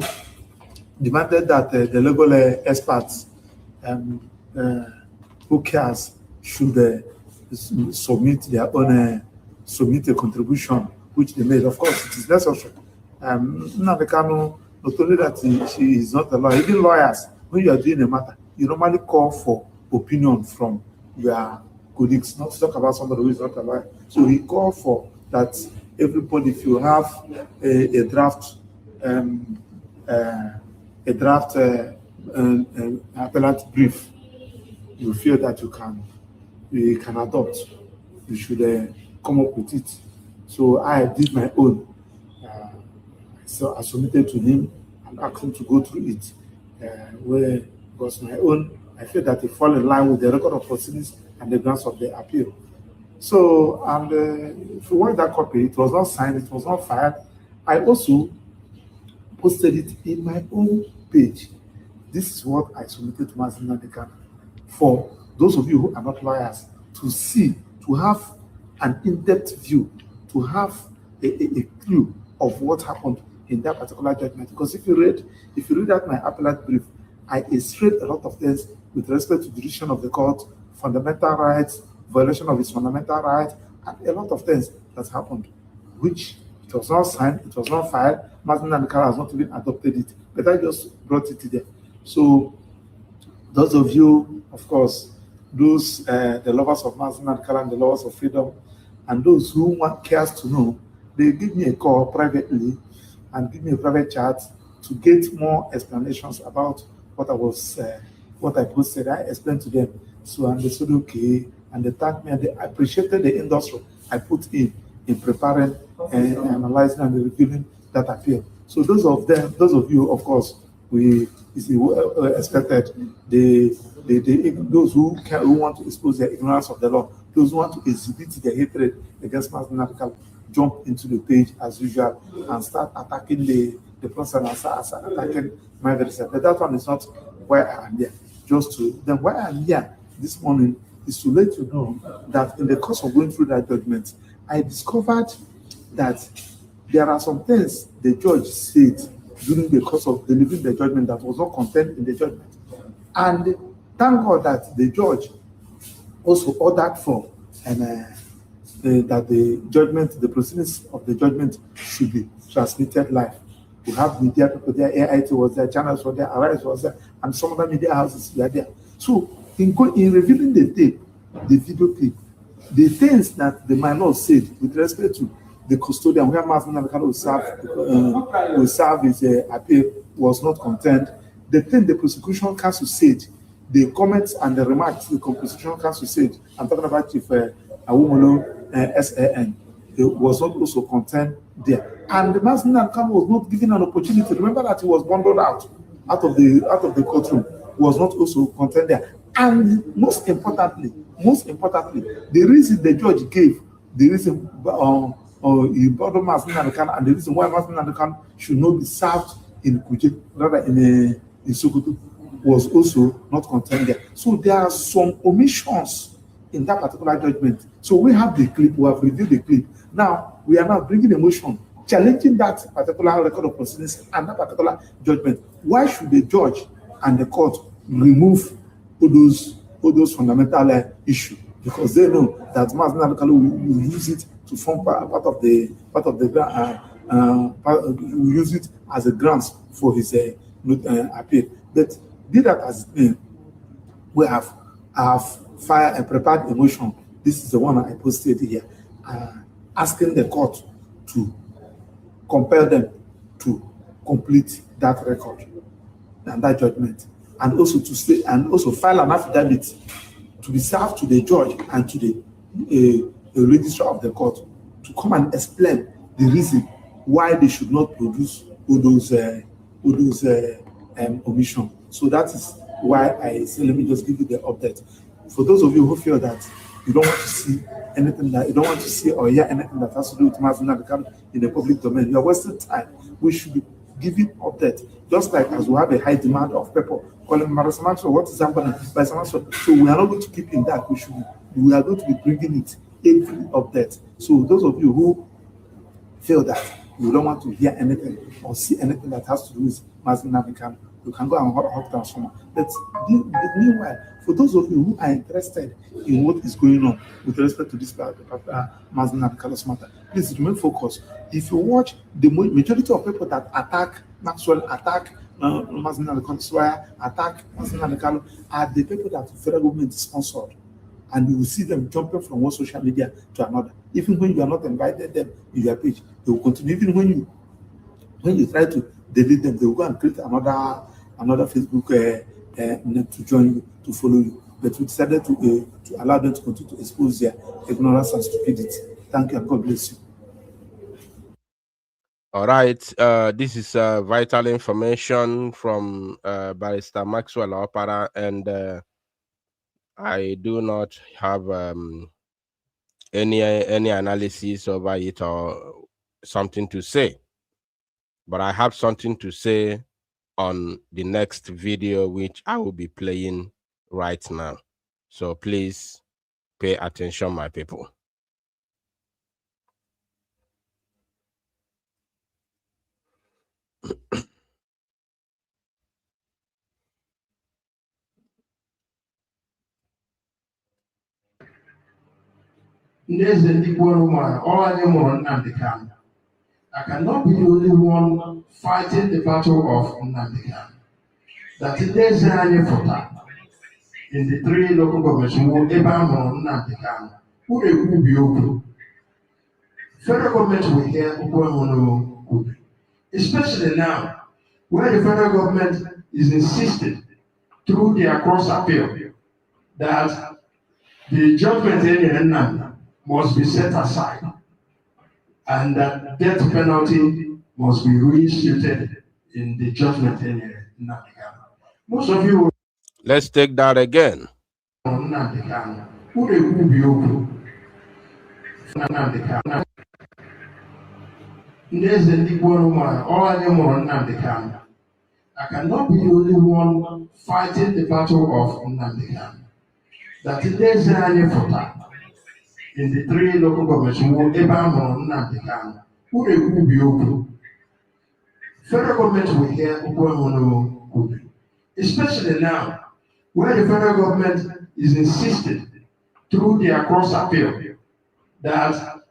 demanded that the legal experts who cares should submit their own submit a contribution which they made. Of course, it is necessary. Nnamdi Kanu, not only that she is not a lawyer, even lawyers, when you are doing a matter, you normally call for opinion from your colleagues, not to talk about somebody who is not a lawyer. So he called for that everybody, if you have a draft appellate brief, you feel that you can adopt, you should come up with it. So I did my own. So I submitted to him and asked him to go through it. Where it was my own, I feel that it fall in line with the record of proceedings and the grounds of the appeal. So, and if you want that copy, it was not signed, it was not filed. I also posted it in my own page. This is what I submitted to Mazi Nnamdi Kanu for those of you who are not lawyers to see, to have an in-depth view, to have a clue of what happened in that particular judgment. Because if you read out my appellate brief, I illustrate a lot of things with respect to decision of the court, fundamental rights, violation of its fundamental rights, and a lot of things that happened, which it was not signed, it was not filed. Mazi Nnamdi Kanu has not even adopted it, but I just brought it there. So those of you, of course, those the lovers of Mazi Nnamdi Kanu and the lovers of freedom, and those who cares to know, they give me a call privately and give me a private chat to get more explanations about what I posted. I explained to them, so and they said okay, and they thanked me and they appreciated the industry I put in preparing and analyzing and reviewing that appeal. So those of you, of course, we expected those who want to expose their ignorance of the law, those who want to exhibit their hatred against Mazi Nnamdi Kanu, jump into the page as usual and start attacking the person and start attacking my very self. But that one is not why I am here. Then why I am here this morning is to let you know that in the course of going through that judgment, I discovered that there are some things the judge said during the course of delivering the judgment that was not contained in the judgment. And thank God that the judge also ordered for that the judgment, the proceedings of the judgment should be transmitted live. We have media people there, AIT was there, channels were there, Arise was there, and some other media houses were there. So in revealing the tape, the video tape, the things that the minor said with respect to the custodian, where Mazi Nnamdi Kanu will serve his appeal, was not contained. The thing the prosecution counsel said, the comments and the remarks the prosecution counsel said, I'm talking about Chief Awumolo SAN, it was not also contained there. And the Mazi Nnamdi Kanu was not given an opportunity. Remember that he was bundled out of the courtroom, was not also contained there. And most importantly, the reason the judge gave, the reason or you brought Master Nnamdi, and the reason why Master Nnamdi should not be served in Kuje, rather in Sokoto, was also not contained there. So there are some omissions in that particular judgment. So we have the clip, we have reviewed the clip. Now we are now bringing a motion challenging that particular record of proceedings and that particular judgment. Why should the judge and the court remove all those fundamental issues? Because they know that Master Nnamdi will use it to form part of the will use it as a grounds for his appeal. But be that as it may, we have prepared a motion. This is the one I posted here, asking the court to compel them to complete that record and that judgment, and also to say, and also file an affidavit to be served to the judge and to the registrar of the court to come and explain the reason why they should not produce all those omissions. So that is why I say, let me just give you the update. For those of you who feel that you don't want to see anything, that you don't want to see or hear anything that has to do with Master Nnamdi in the public domain, you are wasting time. We should be giving update, just like as we have a high demand of people calling Marasa Maxwell, what is happening by Maxwell. So we are not going to keep in that. We are going to be bringing it every update. So those of you who feel that you don't want to hear anything or see anything that has to do with Master Nnamdi, you can go and hot transformer. But meanwhile, for those of you who are interested in what is going on with respect to this Master Nnamdi matter, please remain focused. If you watch the majority of people that attack Maxwell, attack Master Nnamdi, attack Master Nnamdi, are the people that the federal government is sponsored. And you will see them jumping from one social media to another. Even when you are not invited them in your page, they will continue. Even when you try to delete them, they will go and create another Facebook name to join you, to follow you. But we decided to allow them to continue to expose their ignorance and stupidity. Thank you, and God bless you. All right. This is vital information from Barrister Maxwell Akpa, and I do not have any analysis over it or something to say, but I have something to say on the next video, which I will be playing right now. So please pay attention, my people. I cannot be the only one fighting the battle of Nnamdi. That in the 3 local governments who will ever Nnamdi, who they will be open. Federal government will hear open, especially now, where the federal government is insisting through their cross appeal that the judgment in Nnamdi must be set aside, and that death penalty must be reinstated in the judgment in Nnamdi. Most of you. Let's take that again. Who they will be open. I cannot be the only one fighting the battle of Nnamdi. That in the 3 local governments who will ever Nnamdi, who they will be open. Federal government will hear open, especially now, where the federal government is insisting through their cross appeal that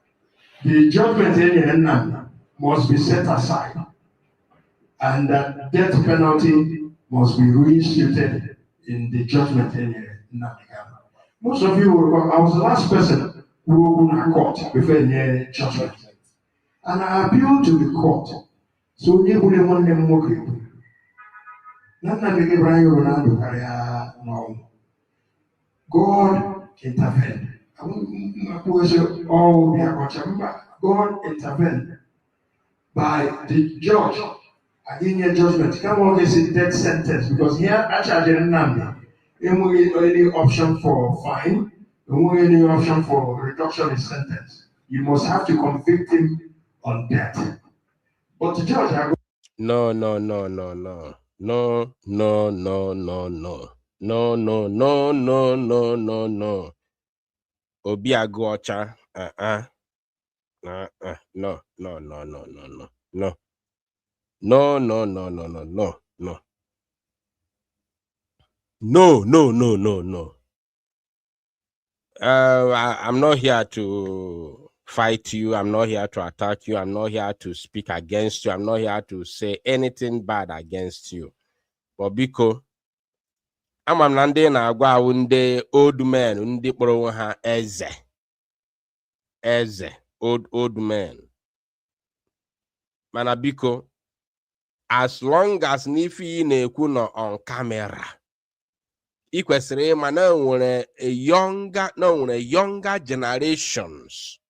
the judgment in Nnamdi must be set aside, and that death penalty must be reinstated in the judgment in Nnamdi. Most of you will remember, I was the last person who opened a court before the judgment, and I appealed to the court. So you will want them more. God intervened. God intervened by the judge. I didn't get judgment. Come on, this is death sentence, because here actually Nnamdi, any option for fine, any option for reduction in sentence. you must have to convict him on death. But the judge, no. Obi Aguacha, no. I'm not here to fight you. I'm not here to attack you. I'm not here to speak against you. I'm not here to say anything bad against you. But because I'm Nande na agwa unde old men, undi kporo ha eze, old men. Mana biko, as long as nifi na-ekwu no on camera, I kwesịrị ịma na nwere younger generations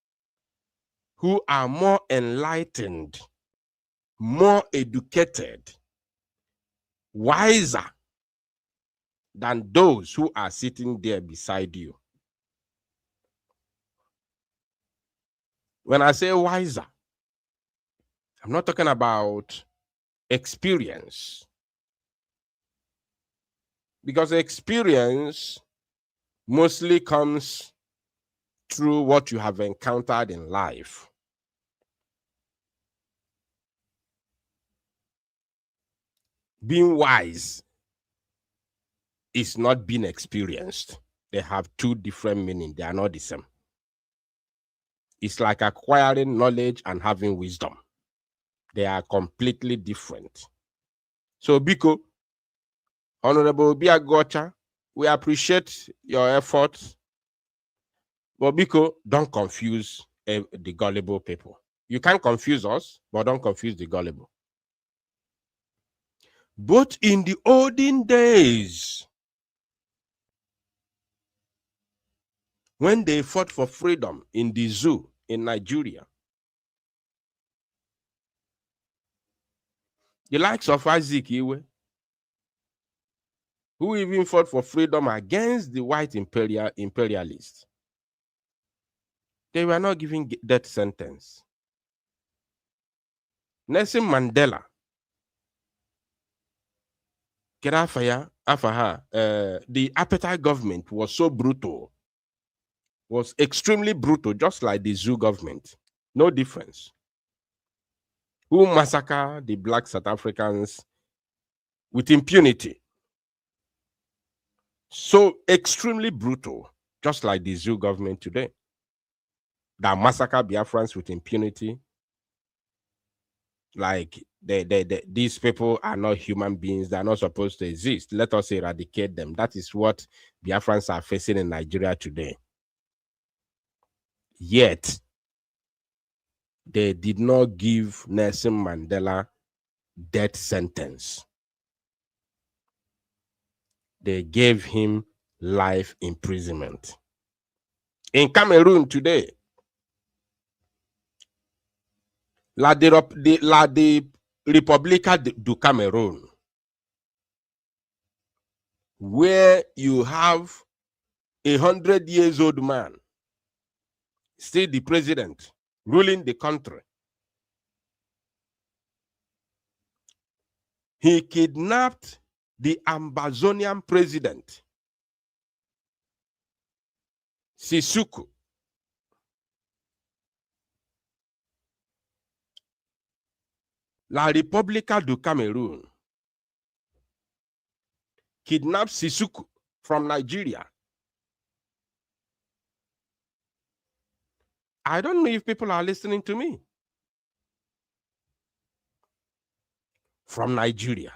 who are more enlightened, more educated, wiser than those who are sitting there beside you. When I say wiser, I'm not talking about experience. Because experience mostly comes through what you have encountered in life. Being wise is not being experienced. They have two different meanings. They are not the same. It's like acquiring knowledge and having wisdom. They are completely different. So, Biko, Honorable Biagocha, we appreciate your efforts. But Biko, don't confuse the gullible people. You can't confuse us, but don't confuse the gullible. But in the olden days, when they fought for freedom in the zoo in Nigeria, the likes of Isaac Iwe, who even fought for freedom against the white imperialists, they were not given death sentence. Nelson Mandela, the apartheid government was so brutal, was extremely brutal, just like the zoo government. No difference. Who massacred the black South Africans with impunity. So extremely brutal, just like the zoo government today, that massacre Biafrans with impunity. Like these people are not human beings. They're not supposed to exist. Let us eradicate them. That is what Biafrans are facing in Nigeria today. Yet, they did not give Nelson Mandela death sentence. They gave him life imprisonment. In Cameroon today, La Repubblica du Cameroon, where you have 100-year-old man, still the president, ruling the country. He kidnapped the Amazonian president, Sisuku. La Repubblica du Cameroon kidnapped Sisuku from Nigeria. I don't know if people are listening to me. From Nigeria.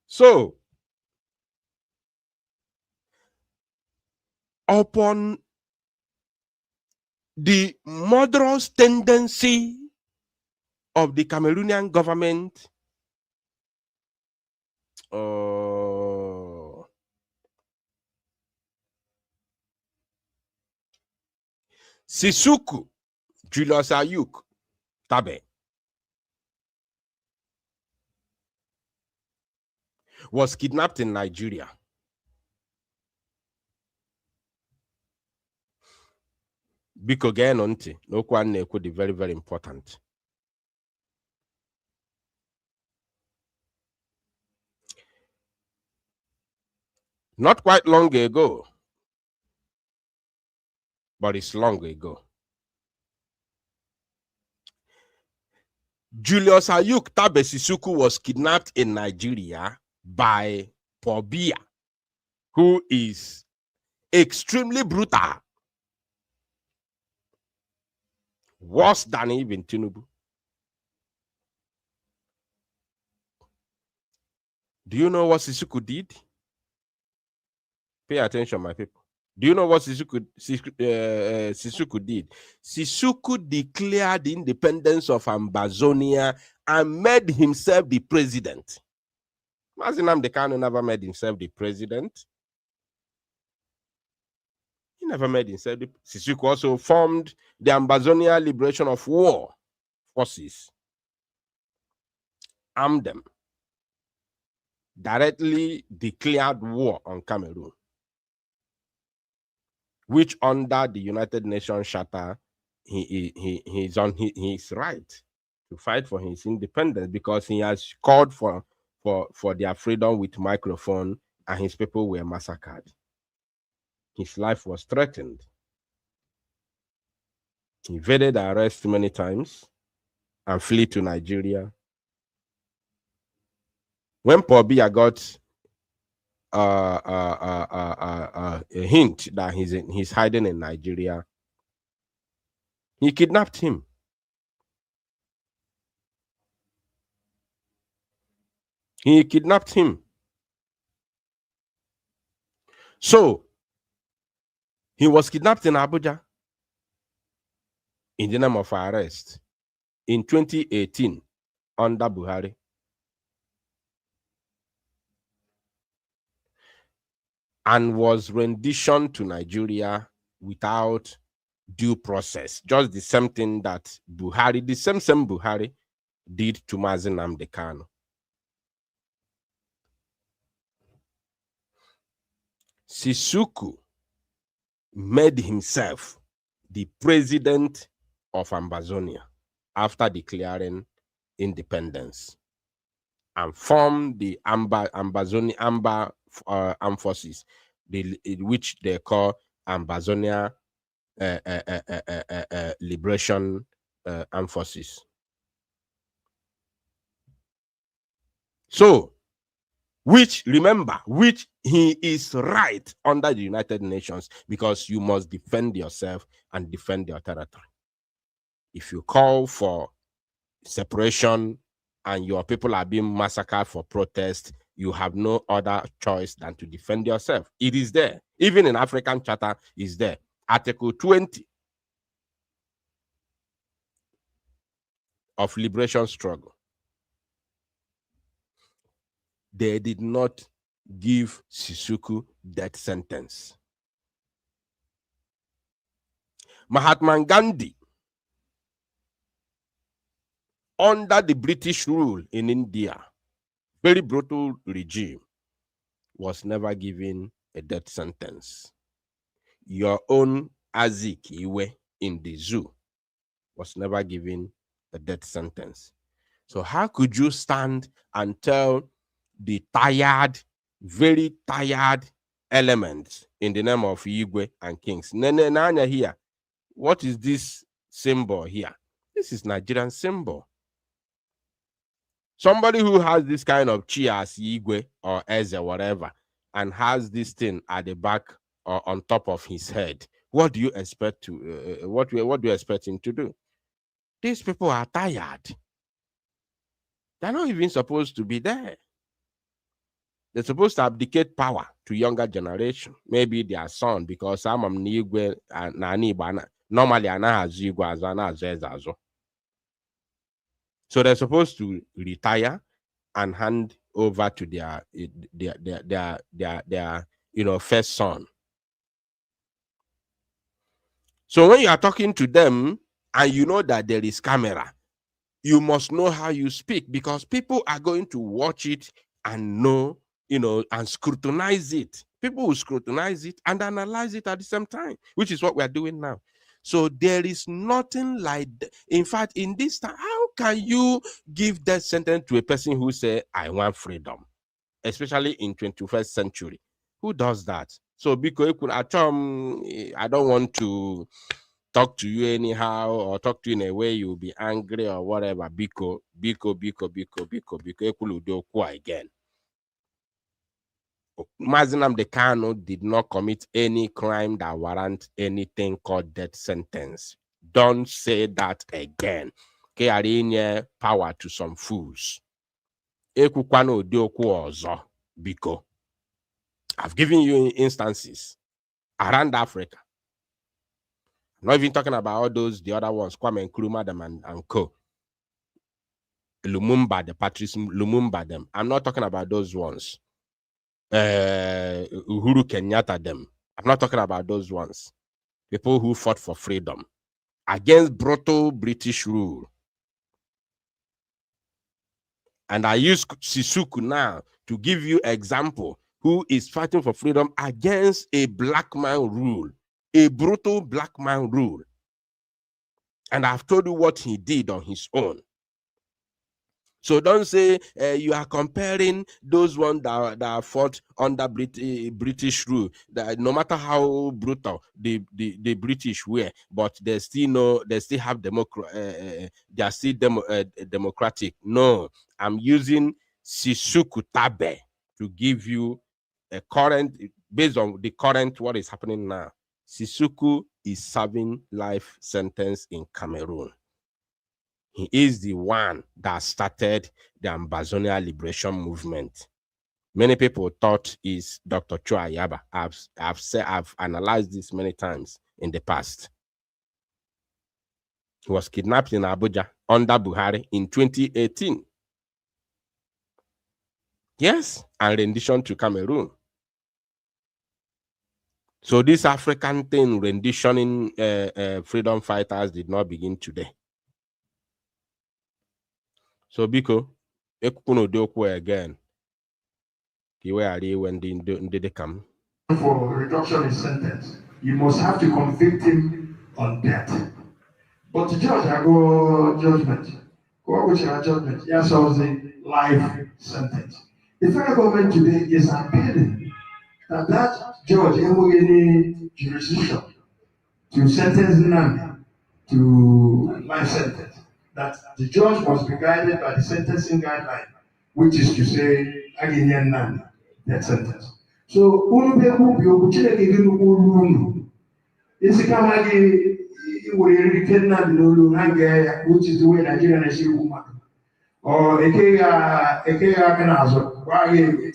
So, upon the murderous tendency of the Cameroonian government, Sisuku, Julius Ayuk, Tabe, was kidnapped in Nigeria. Biko again onti no kwan could be very, very important. Not quite long ago, but it's long ago. Julius Ayuk Tabe Sisuku was kidnapped in Nigeria by Pobia, who is extremely brutal. Worse than even Tinubu. Do you know what Sisuku did? Pay attention, my people. Do you know what Sisuku did? Sisuku declared the independence of Ambazonia and made himself the president. Mazinam Dekano never made himself the president. He never made himself. Sisuku also formed the Ambazonia Liberation of War forces, armed them, directly declared war on Cameroon, which under the United Nations Charter, he is on his right to fight for his independence, because he has called for their freedom with microphone, and his people were massacred. His life was threatened. He evaded arrest many times and fled to Nigeria. When Pobia got a hint that he's hiding in Nigeria, he kidnapped him. He kidnapped him. So he was kidnapped in Abuja in the name of arrest in 2018 under Buhari. And was renditioned to Nigeria without due process. Just the same thing that Buhari, the same Buhari did to Mazi Nnamdi Kanu. Sisuku made himself the president of Ambazonia after declaring independence, and formed the Ambazonia Armed Forces, which they call Ambazonia Liberation Armed Forces. So, which he is right under the United Nations, because you must defend yourself and defend your territory. If you call for separation and your people are being massacred for protest, you have no other choice than to defend yourself. It is there. Even in African Charter is there. Article 20 of Liberation Struggle. They did not give Sisuku death sentence. Mahatma Gandhi, under the British rule in India, very brutal regime, was never given a death sentence. Your own Azikiwe in the zoo was never given a death sentence. So how could you stand and tell the tired, very tired elements in the name of Igwe and Kings? Nanya here. What is this symbol here? This is Nigerian symbol. Somebody who has this kind of chi as Igwe or Eze, whatever, and has this thing at the back or on top of his head, what do you expect to what do you expect him to do? These people are tired. They're not even supposed to be there. They're supposed to abdicate power to younger generation, maybe their son, because some of Igwe and normally Igwe. So they're supposed to retire and hand over to their first son. So when you are talking to them and you know that there is camera, you must know how you speak, because people are going to watch it and know and scrutinize it. People will scrutinize it and analyze it at the same time, which is what we are doing now. So there is nothing like that. In fact, in this time, how can you give that sentence to a person who say, I want freedom, especially in 21st century? Who does that? So because I don't want to talk to you anyhow or talk to you in a way you'll be angry or whatever. Biko again. Mazinam Dekano did not commit any crime that warrant anything called death sentence. Don't say that again. Ke power to some fools. Ekukwano dioku ozo biko. I've given you instances around Africa. I'm not even talking about all those, the other ones, Kwame Nkrumah them and co. Lumumba, the Patrice Lumumba them. I'm not talking about those ones. Uhuru Kenyatta them. I'm not talking about those ones. People who fought for freedom against brutal British rule. And I use Sisuku now to give you example who is fighting for freedom against a black man rule, a brutal black man rule. And I've told you what he did on his own. So don't say you are comparing those ones that fought under British rule. That no matter how brutal the British were, but they still have they are still democratic. No, I'm using Sisuku Tabe to give you a current, based on the current what is happening now. Sisuku is serving life sentence in Cameroon. He is the one that started the Ambazonia Liberation Movement. Many people thought is Dr. Chua Yaba. I've analyzed this many times in the past. He was kidnapped in Abuja under Buhari in 2018. Yes, and rendition to Cameroon. So this African thing, renditioning freedom fighters, did not begin today. So Biko, Ekuno Dokwe again. When they come. For reduction in sentence, you must have to convict him on death. But the judge, I go judgment. What was your judgment? Yes, I was a life sentence. The federal government today is appealing that judge have any jurisdiction to sentence Nnamdi to life sentence. That the judge must be guided by the sentencing guideline, which is to say, again, Nnamdi, that sentence. So, unu be ku bi okuchile ke ginu ulu. Isi kama ge we retain Nnamdi n'olu hanga, which is the way Nigeria na shi woman. Or eke kana azo, wa ge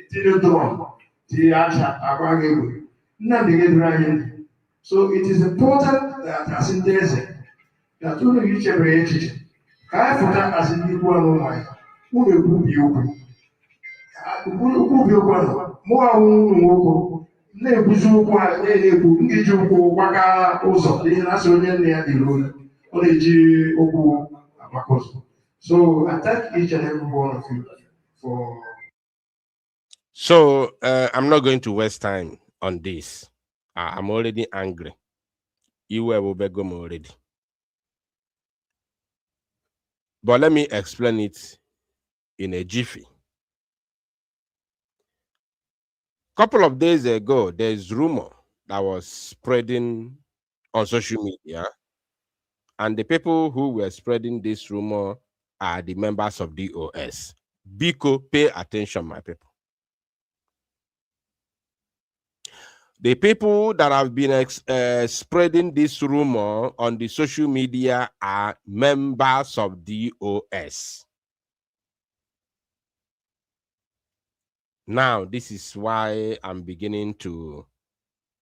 ti drum, ti acha akwa ge we. Nnamdi ge dranyi. So it is important that as in desert, that you reach a branch. I for that as in people on my who will be open. Who be open. More who Nebuzu kwa Nebu, Nijuku, Waka, also, the National near the road, Oleji Oku, Amakoso. So I thank each and every one of you for. So I'm not going to waste time on this. I'm already angry. You were Obegom already. But let me explain it in a jiffy. Couple of days ago, there's rumor that was spreading on social media, and the people who were spreading this rumor are the members of DOS. Biko, pay attention, my people. The people that have been spreading this rumor on the social media are members of DOS. Now, this is why I'm beginning to,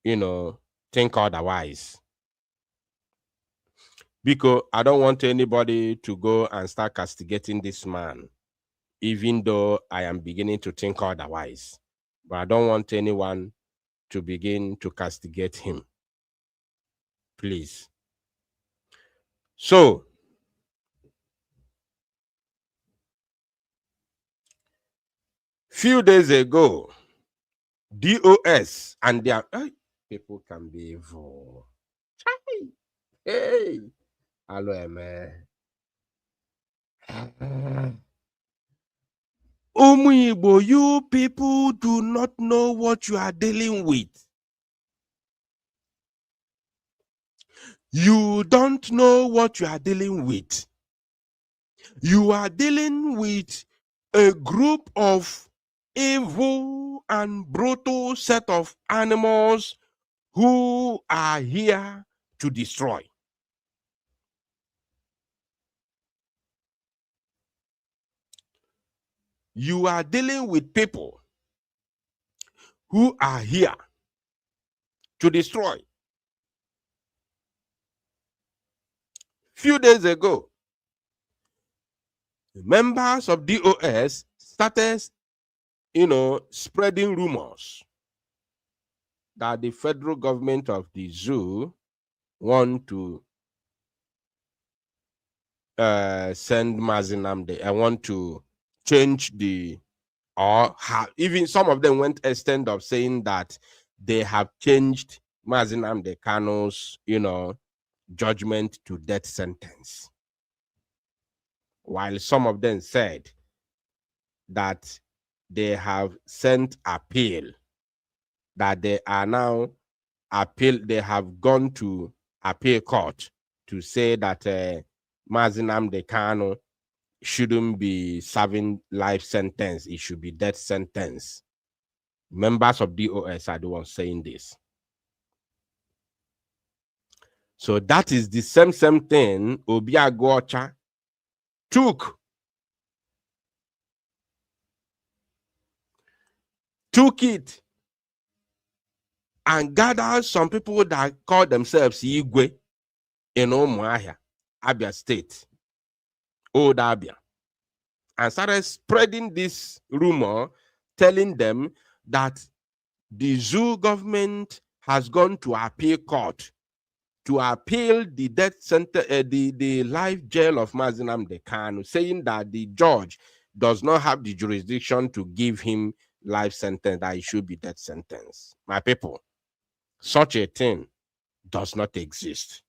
think otherwise. Because I don't want anybody to go and start castigating this man, even though I am beginning to think otherwise. But I don't want anyone to begin to castigate him. Please. So, Few days ago, DOS and their people can be evil. Hey, hello, man. Igbo, you people do not know what you are dealing with. You don't know what you are dealing with. You are dealing with a group of evil and brutal set of animals who are here to destroy. You are dealing with people who are here to destroy. Few days ago, members of DOS started, spreading rumors that the federal government of the zoo want to send Mazinamde. I want to change even some of them went extent of saying that they have changed Mazinamde Kano's, judgment to death sentence. While some of them said that they have sent appeal, that they are now they have gone to appeal court to say that Mazinamde Kano shouldn't be serving life sentence, it should be death sentence. Members of DOS are the ones saying this. So that is the same thing Obiagocha took it and gathered some people that call themselves Igwe in Umuahia, Abia State, Old Abia, and started spreading this rumor, telling them that the zoo government has gone to appeal court to appeal the death sentence, the life jail of Mazinamde Kanu, saying that the judge does not have the jurisdiction to give him life sentence, that it should be death sentence. My people, such a thing does not exist.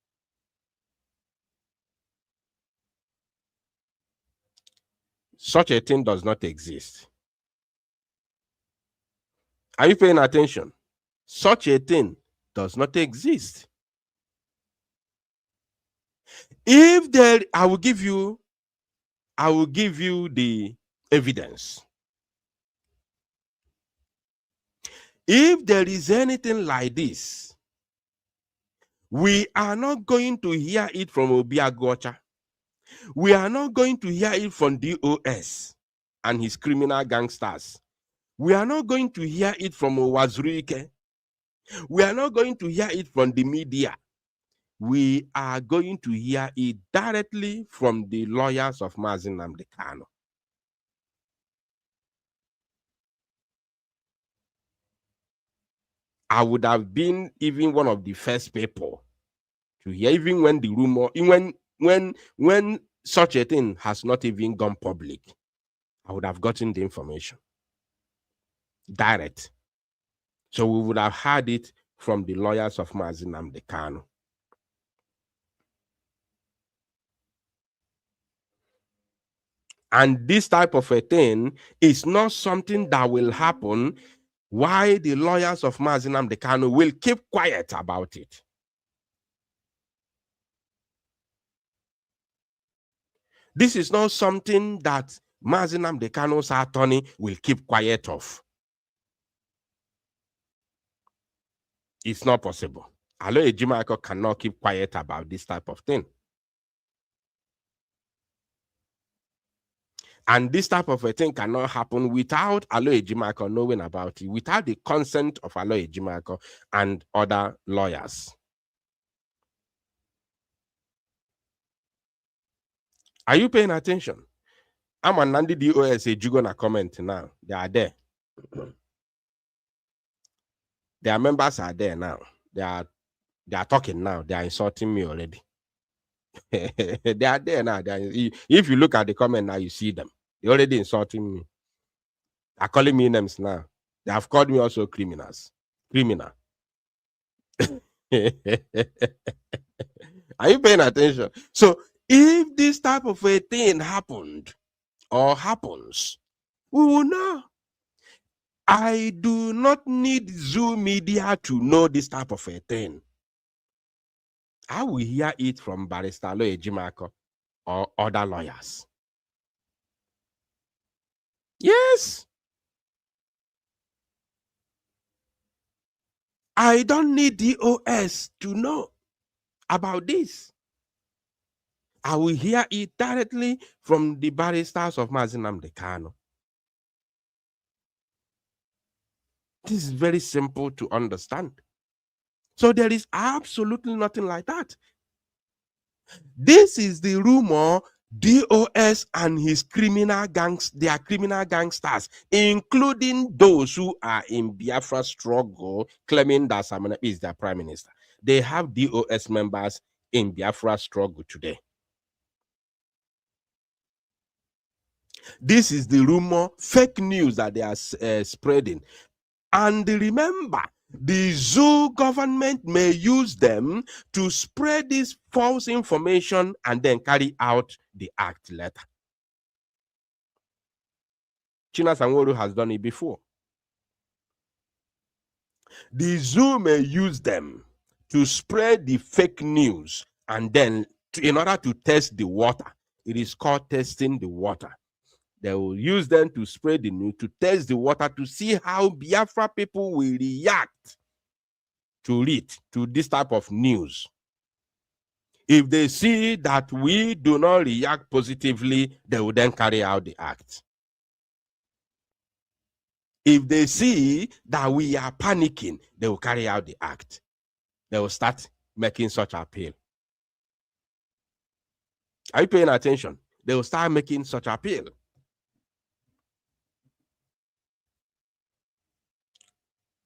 Such a thing does not exist. Are you paying attention? Such a thing does not exist. If there, I will give you the evidence. If there is anything like this, we are not going to hear it from Obiagocha. We are not going to hear it from DOS and his criminal gangsters. We are not going to hear it from Owazurike. We are not going to hear it from the media. We are going to hear it directly from the lawyers of Mazinamde Kano. I would have been even one of the first people to hear, even when the rumor, when such a thing has not even gone public, I would have gotten the information direct. So we would have had it from the lawyers of Mazinamde Kano. And this type of a thing is not something that will happen while the lawyers of Mazinamde Kano will keep quiet about it. This is not something that Mazinamde Kano's attorney will keep quiet of. It's not possible. Alo Ejimako cannot keep quiet about this type of thing. And this type of a thing cannot happen without Alo Ejimako knowing about it, without the consent of Alo Ejimako and other lawyers. Are you paying attention? I'm on Nandi DOS. You're gonna comment now. They are there. Their members are there now. They are talking now. They are insulting me already. They are there now. If you look at the comment now, you see them. They're already insulting me. They're calling me names now. They have called me also criminals. Criminal. Are you paying attention? So if this type of a thing happened or happens, we will know. I do not need Zoom media to know this type of a thing. I will hear it from Barrister Loye Jimako or other lawyers. Yes. I don't need DOS to know about this. I will hear it directly from the barristers of Mazi Nnamdi Kanu. This is very simple to understand. So there is absolutely nothing like that. This is the rumor DOS and his criminal gangs, they are criminal gangsters, including those who are in Biafra struggle, claiming that Simon Akpa is their prime minister. They have DOS members in Biafra struggle today. This is the rumor, fake news that they are spreading. And remember, the zoo government may use them to spread this false information and then carry out the act later. China Sanwo-Olu has done it before. The zoo may use them to spread the fake news and then in order to test the water. It is called testing the water. They will use them to spread the news, to test the water, to see how Biafra people will react to it, to this type of news. If they see that we do not react positively, they will then carry out the act. If they see that we are panicking, they will carry out the act. They will start making such appeal. Are you paying attention? They will start making such appeal.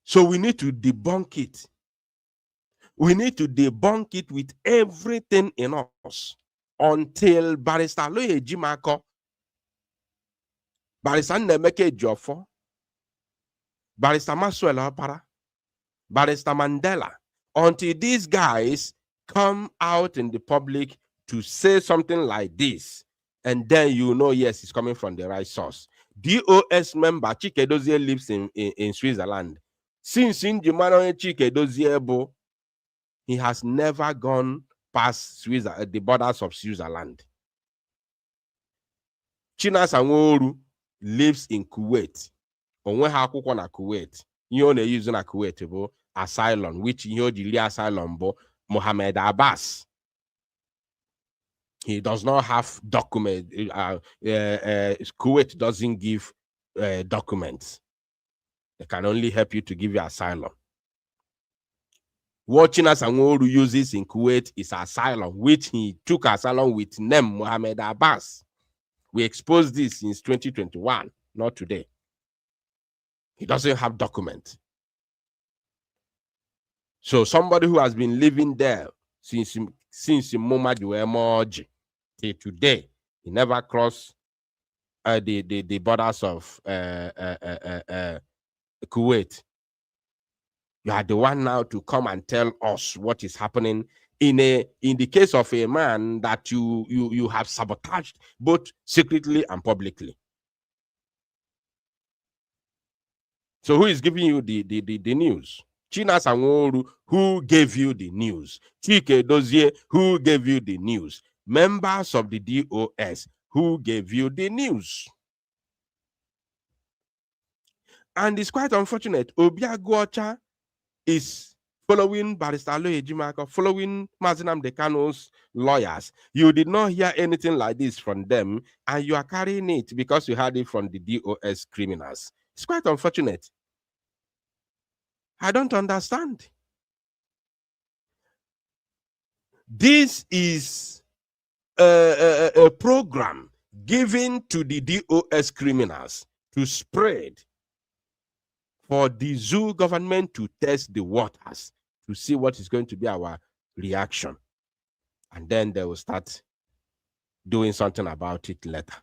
So we need to debunk it. We need to debunk it with everything in us until Barrister Loye Jimako, Barrister Nemeke Ejiofor, Barrister Maxwell Opara, Barrister Mandela, until these guys come out in the public to say something like this, and then you know, yes, it's coming from the right source. DOS member Chike Dozie lives in Switzerland. Since Chike Dozie, he has never gone past the borders of Switzerland. China Sanwo-Olu lives in Kuwait. Onwe ha akwụkwọ na Kuwait. Ihe ọ na-use na Kuwait bụ asylum, which ihe o jiri asylum bụ Mohammed Abbas. He does not have document. Kuwait doesn't give documents. They can only help you to give you asylum. What China Sanwo-Olu uses in Kuwait is asylum, which he took asylum with name Mohammed Abbas. We exposed this since 2021, not today. He doesn't have document. So somebody who has been living there since Muhammad Moji till today, he never crossed the borders of Kuwait. You are the one now to come and tell us what is happening in the case of a man that you have sabotaged both secretly and publicly. So who is giving you the news? China Sanwo-Olu, who gave you the news? Chike Dozie, who gave you the news? Members of the DOS, who gave you the news? And it's quite unfortunate. Obiagwocha is following Barrister Loye Jimako, following Mazi Nnamdi Kanu's lawyers. You did not hear anything like this from them, and you are carrying it because you heard it from the DOS criminals. It's quite unfortunate. I don't understand. This is a program given to the DOS criminals to spread for the zoo government to test the waters to see what is going to be our reaction. And then they will start doing something about it later.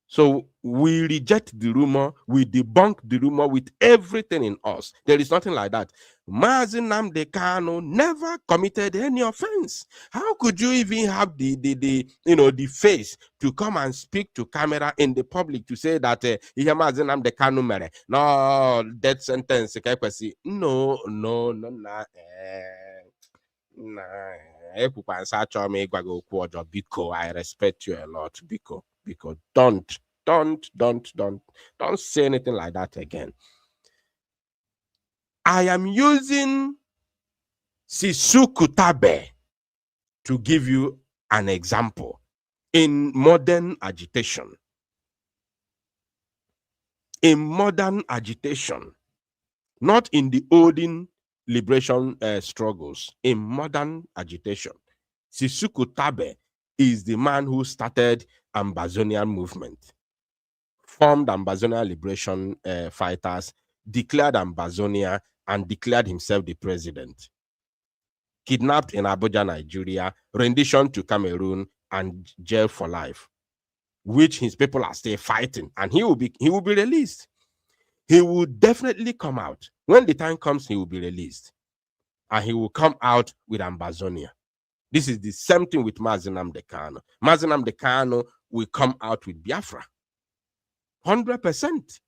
So we reject the rumor, we debunk the rumor with everything in us. There is nothing like that. Mazi Nnamdi Kanu never committed any offense. How could you even have the face to come and speak to camera in the public to say that Mazi Nnamdi Kanu mere no death sentence? No. Biko, I respect you a lot, Biko. Because don't say anything like that again. I am using Sisuku Tabe to give you an example in modern agitation. In modern agitation, not in the olden liberation struggles, in modern agitation, Sisuku Tabe is the man who started Ambazonian movement, formed Ambazonian liberation fighters, declared Ambazonia, and declared himself the president. Kidnapped in Abuja, Nigeria, rendition to Cameroon, and jailed for life, which his people are still fighting, and he will be released. He will definitely come out. When the time comes, he will be released, and he will come out with Ambazonia. This is the same thing with Mazi Nnamdi Kanu. Mazi Nnamdi Kanu will come out with Biafra. 100%.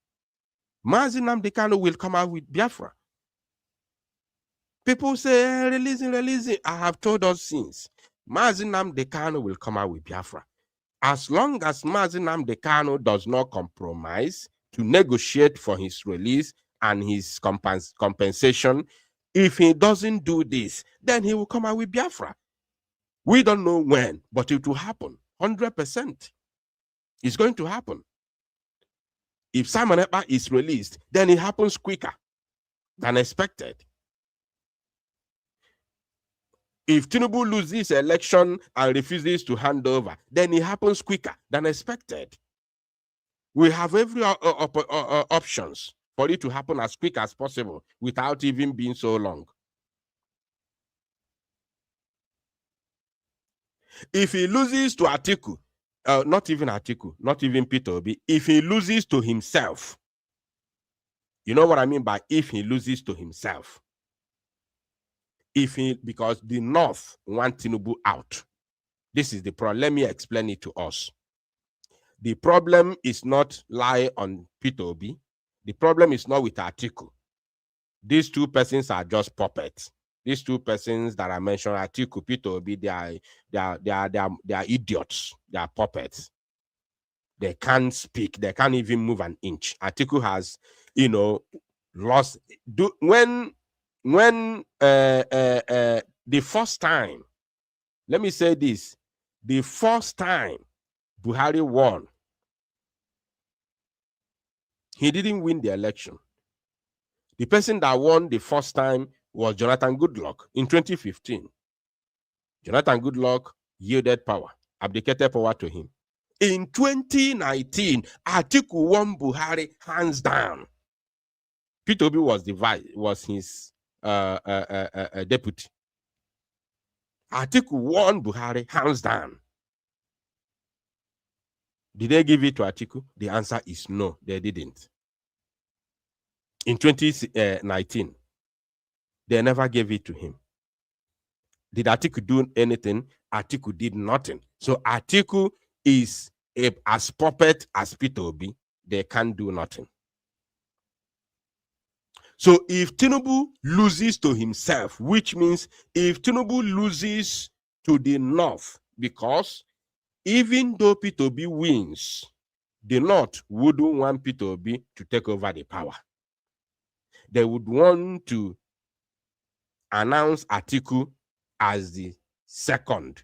Mazi Nnamdi Kanu will come out with Biafra. People say, releasing. I have told us since. Mazi Nnamdi Kanu will come out with Biafra. As long as Mazi Nnamdi Kanu does not compromise to negotiate for his release and his compensation, if he doesn't do this, then he will come out with Biafra. We don't know when, but it will happen. 100%. It's going to happen. If Simon Akpa is released, then it happens quicker than expected. If Tinubu loses election and refuses to hand over, then it happens quicker than expected. We have every options for it to happen as quick as possible without even being so long. If he loses to Atiku, not even Atiku, not even Peter Obi, if he loses to himself, you know what I mean by if he loses to himself? Because the North want Tinubu out. This is the problem. Let me explain it to us. The problem is not lie on Peter Obi. The problem is not with Atiku. These two persons are just puppets. These two persons that I mentioned, Atiku, Peter Obi, they are idiots. They are puppets. They can't speak. They can't even move an inch. Atiku has, lost. When the first time, let me say this, the first time Buhari won, he didn't win the election. The person that won the first time was Jonathan Goodluck in 2015. Jonathan Goodluck yielded power, abdicated power to him. In 2019, Atiku won Buhari hands down. Peter Obi was his deputy. Atiku won Buhari hands down. Did they give it to Atiku? The answer is no, they didn't. In 2019, they never gave it to him. Did Atiku do anything? Atiku did nothing. So Atiku is as puppet as Peter Obi. They can't do nothing. So if Tinubu loses to himself, which means if Tinubu loses to the North, because even though Peter Obi wins, the North wouldn't want Peter Obi to take over the power. They would want to announce Atiku as the second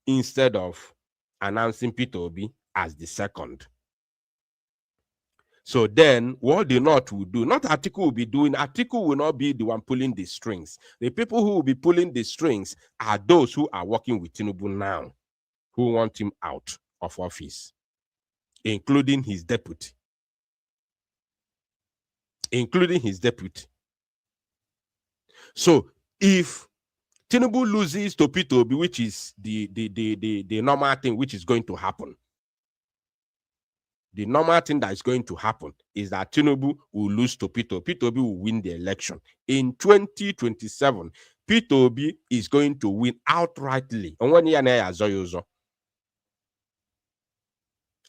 instead of announcing Peter Obi as the second. So then what the North will do, not Atiku will be doing, Atiku will not be the one pulling the strings. The people who will be pulling the strings are those who are working with Tinubu now, who want him out of office, including his deputy. So if Tinubu loses to Peter Obi, which is the normal thing which is going to happen, the normal thing that is going to happen is that Tinubu will lose to Peter. Peter Obi will win the election. In 2027, Peter Obi is going to win outrightly.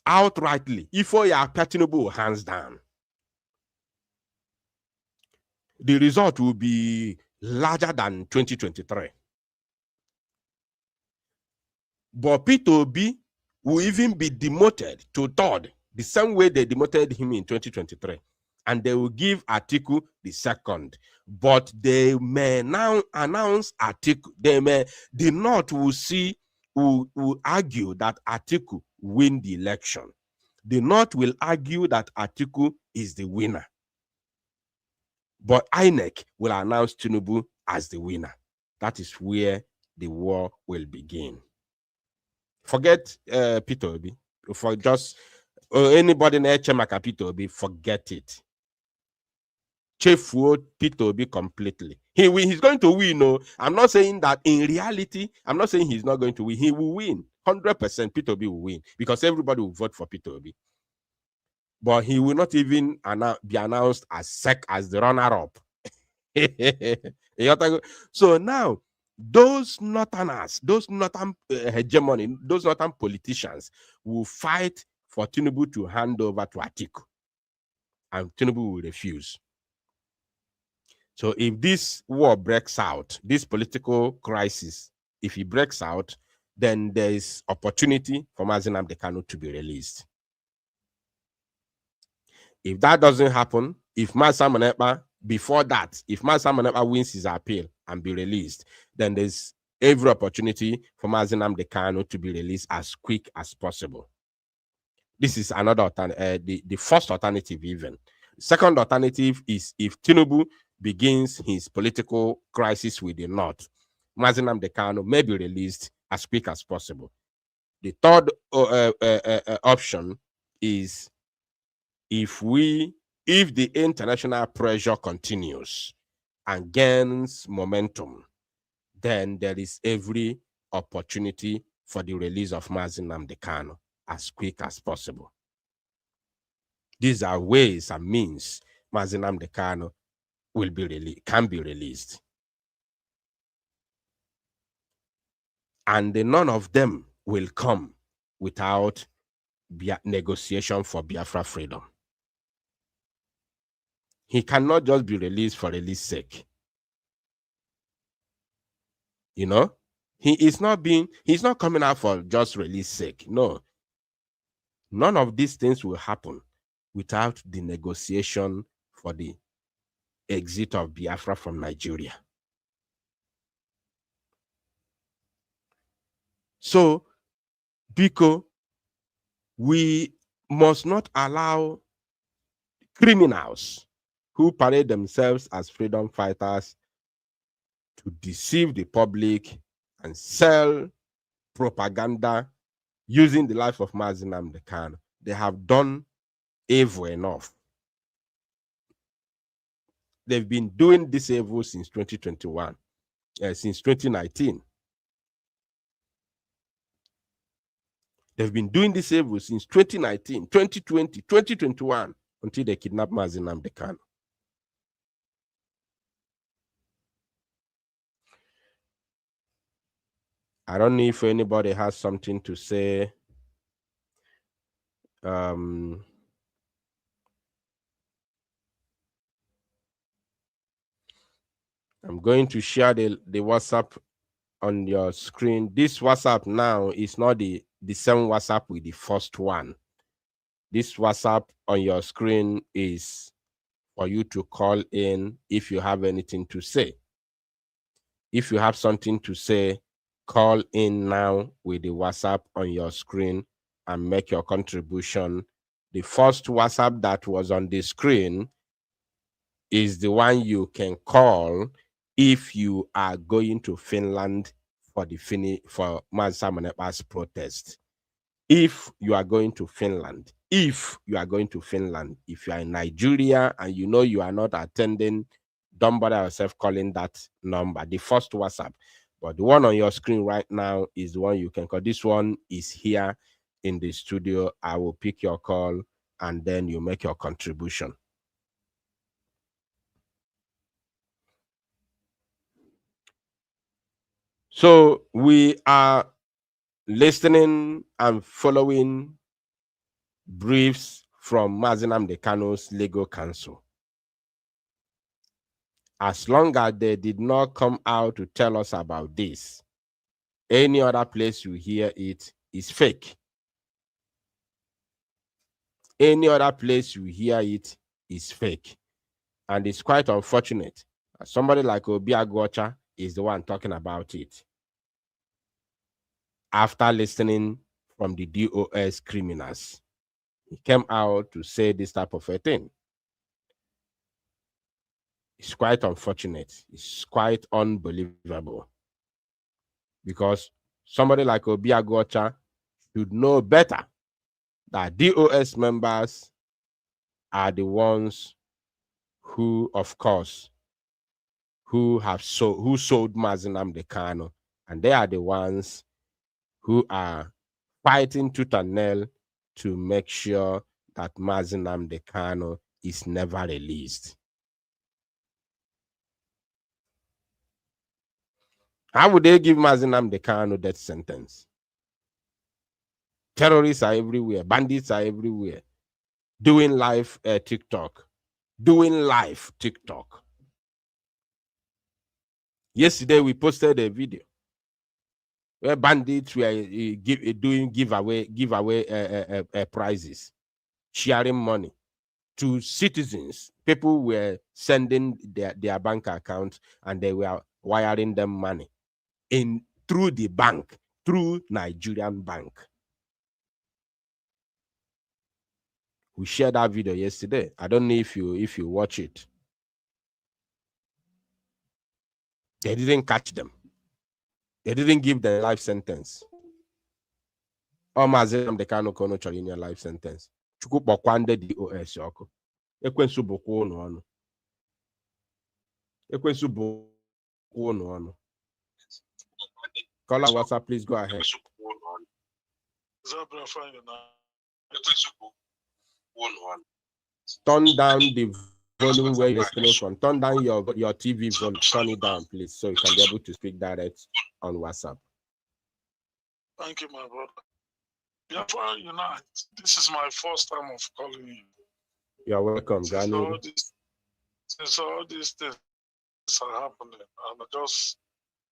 Outrightly. If you are Tinubu, hands down. The result will be larger than 2023. But Peter Obi will even be demoted to third, the same way they demoted him in 2023. And they will give Atiku the second. But they may now announce Atiku. The North will argue that Atiku win the election. The North will argue that Atiku is the winner. But INEC will announce Tinubu as the winner. That is where the war will begin. Forget Peter Obi. For just anybody in Echemaka Peter Obi, forget it. Chief Peter Obi completely. He's going to win. No, I'm not saying that in reality. I'm not saying he's not going to win. He will win. 100% Peter Obi will win because everybody will vote for Peter Obi. But he will not even be announced as the runner-up. So now, those Northerners, those Northern hegemony, those Northern politicians will fight for Tinubu to hand over to Atiku. And Tinubu will refuse. So if this war breaks out, this political crisis, if it breaks out, then there is opportunity for Mazi Nnamdi Kanu to be released. If that doesn't happen, if Mazi Simon Akpa, before that, if Mazi Simon Akpa wins his appeal and be released, then there's every opportunity for Mazi Nnamdi Kanu to be released as quick as possible. This is another alternative, the first alternative even. Second alternative is if Tinubu begins his political crisis with the North, Mazi Nnamdi Kanu may be released as quick as possible. The third option is if the international pressure continues and gains momentum, then there is every opportunity for the release of Mazi Nnamdi Kanu as quick as possible. These are ways and means Mazi Nnamdi Kanu can be released. And none of them will come without negotiation for Biafra freedom. He cannot just be released for release sake. You know, he's not coming out for just release sake. No. None of these things will happen without the negotiation for the exit of Biafra from Nigeria. So, Biko, we must not allow criminals who parade themselves as freedom fighters to deceive the public and sell propaganda using the life of Mazi Nnamdi Kanu. They have done evil enough. They've been doing this evil since 2021, since 2019. They've been doing this evil since 2019, 2020, 2021, until they kidnapped Mazi Nnamdi Kanu. I don't know if anybody has something to say. I'm going to share the WhatsApp on your screen. This WhatsApp now is not the same WhatsApp with the first one. This WhatsApp on your screen is for you to call in if you have anything to say. If you have something to say, call in now with the WhatsApp on your screen and make your contribution. The first WhatsApp that was on the screen is the one you can call if you are going to Finland for Mazi Simon Akpa's protest. If you are going to Finland, if you are in Nigeria and you know you are not attending, don't bother yourself calling that number, the first WhatsApp. But the one on your screen right now is the one you can call. This one is here in the studio. I will pick your call and then you make your contribution. So we are listening and following briefs from Mazi Nnamdi Kanu's legal counsel. As long as they did not come out to tell us about this, any other place you hear it is fake. Any other place you hear it is fake. And it's quite unfortunate. Somebody like Obi Agwocha is the one talking about it after listening from the DOS criminals. He came out to say this type of a thing. It's quite unfortunate. It's quite unbelievable. Because somebody like Obi Agwocha should know better that DOS members are the ones who, of course, who sold Mazi Nnamdi Kanu, and they are the ones who are fighting tooth and nail to make sure that Mazi Nnamdi Kanu is never released. How would they give Mazi Nnamdi Kanu death sentence? Terrorists are everywhere. Bandits are everywhere. Doing live TikTok. Doing live TikTok. Yesterday, we posted a video where bandits were doing giveaway prizes, sharing money to citizens. People were sending their bank account and they were wiring them money through the bank, through Nigerian bank. We shared that video yesterday. I don't know if you watch it. They didn't catch them. They didn't give them life sentence. Mazi Nnamdi Kanu kono chọrọ inye life sentence. Chukwu kpọkwa ndị DOS ọkụ. Ekwensu bụkwa unu ọnụ. Ekwensu bụkwa unu ọnụ. Call on WhatsApp, please go ahead. Turn down the volume where you're listening from. Turn down your TV volume. Turn it down, please, so you can be able to speak direct on WhatsApp. Thank you, my brother. Biafra Unite. This is my first time of calling you. You're welcome, Gani. Since all these things are happening, and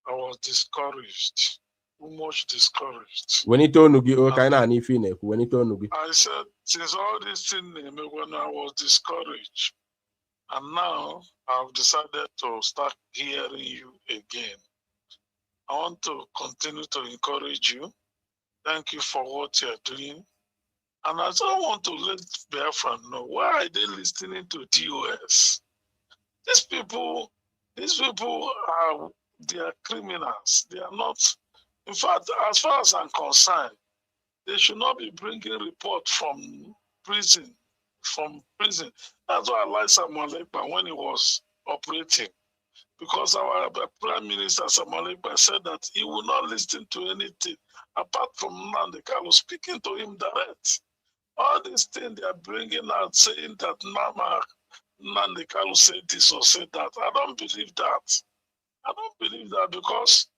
I was discouraged. Too much discouraged. When it Nugi, when it Nugi. I said, since all these things, when I was discouraged, and now I've decided to start hearing you again. I want to continue to encourage you. Thank you for what you're doing. And I also want to let Biafra know, why are they listening to TOS? These people they are criminals. They are not, in fact, as far as I'm concerned, they should not be bringing report from prison. That's why I like Simon Akpa when he was operating. Because our Prime Minister Simon Akpa said that he will not listen to anything apart from Nnamdi Kanu speaking to him direct. All these things they are bringing out, saying that Nnamdi Kanu said this or said that. I don't believe that. I don't believe that because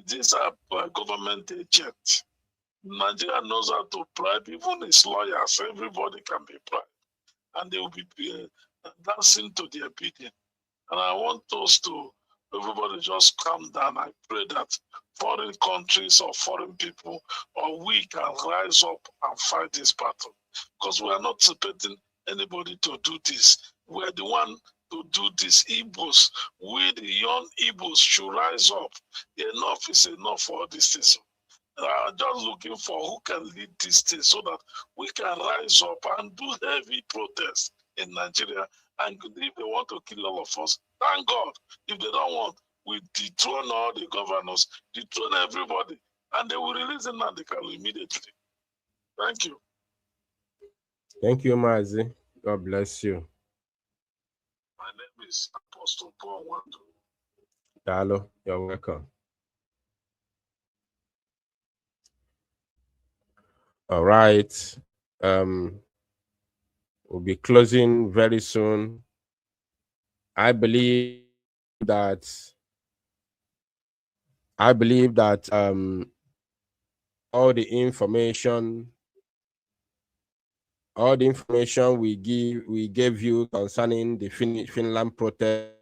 these are government agents. Nigeria knows how to bribe, even its lawyers, everybody can be bribed. And they will be dancing to their bidding. And I want us to, everybody just calm down. I pray that foreign countries or foreign people or we can rise up and fight this battle. Because we are not expecting anybody to do this. We are the one to do this. Igbos, we the young Igbos should rise up. Enough is enough for this thing. I'm just looking for who can lead this thing so that we can rise up and do heavy protests in Nigeria. And if they want to kill all of us, thank God. If they don't want, we dethrone all the governors, dethrone everybody, and they will release Nnamdi Kanu immediately. Thank you. Thank you, Mazi. God bless you. My name is Apostle Paul Wando. Dalo, you're welcome. All right. We'll be closing very soon. I believe that all the information we gave you concerning the Finland protest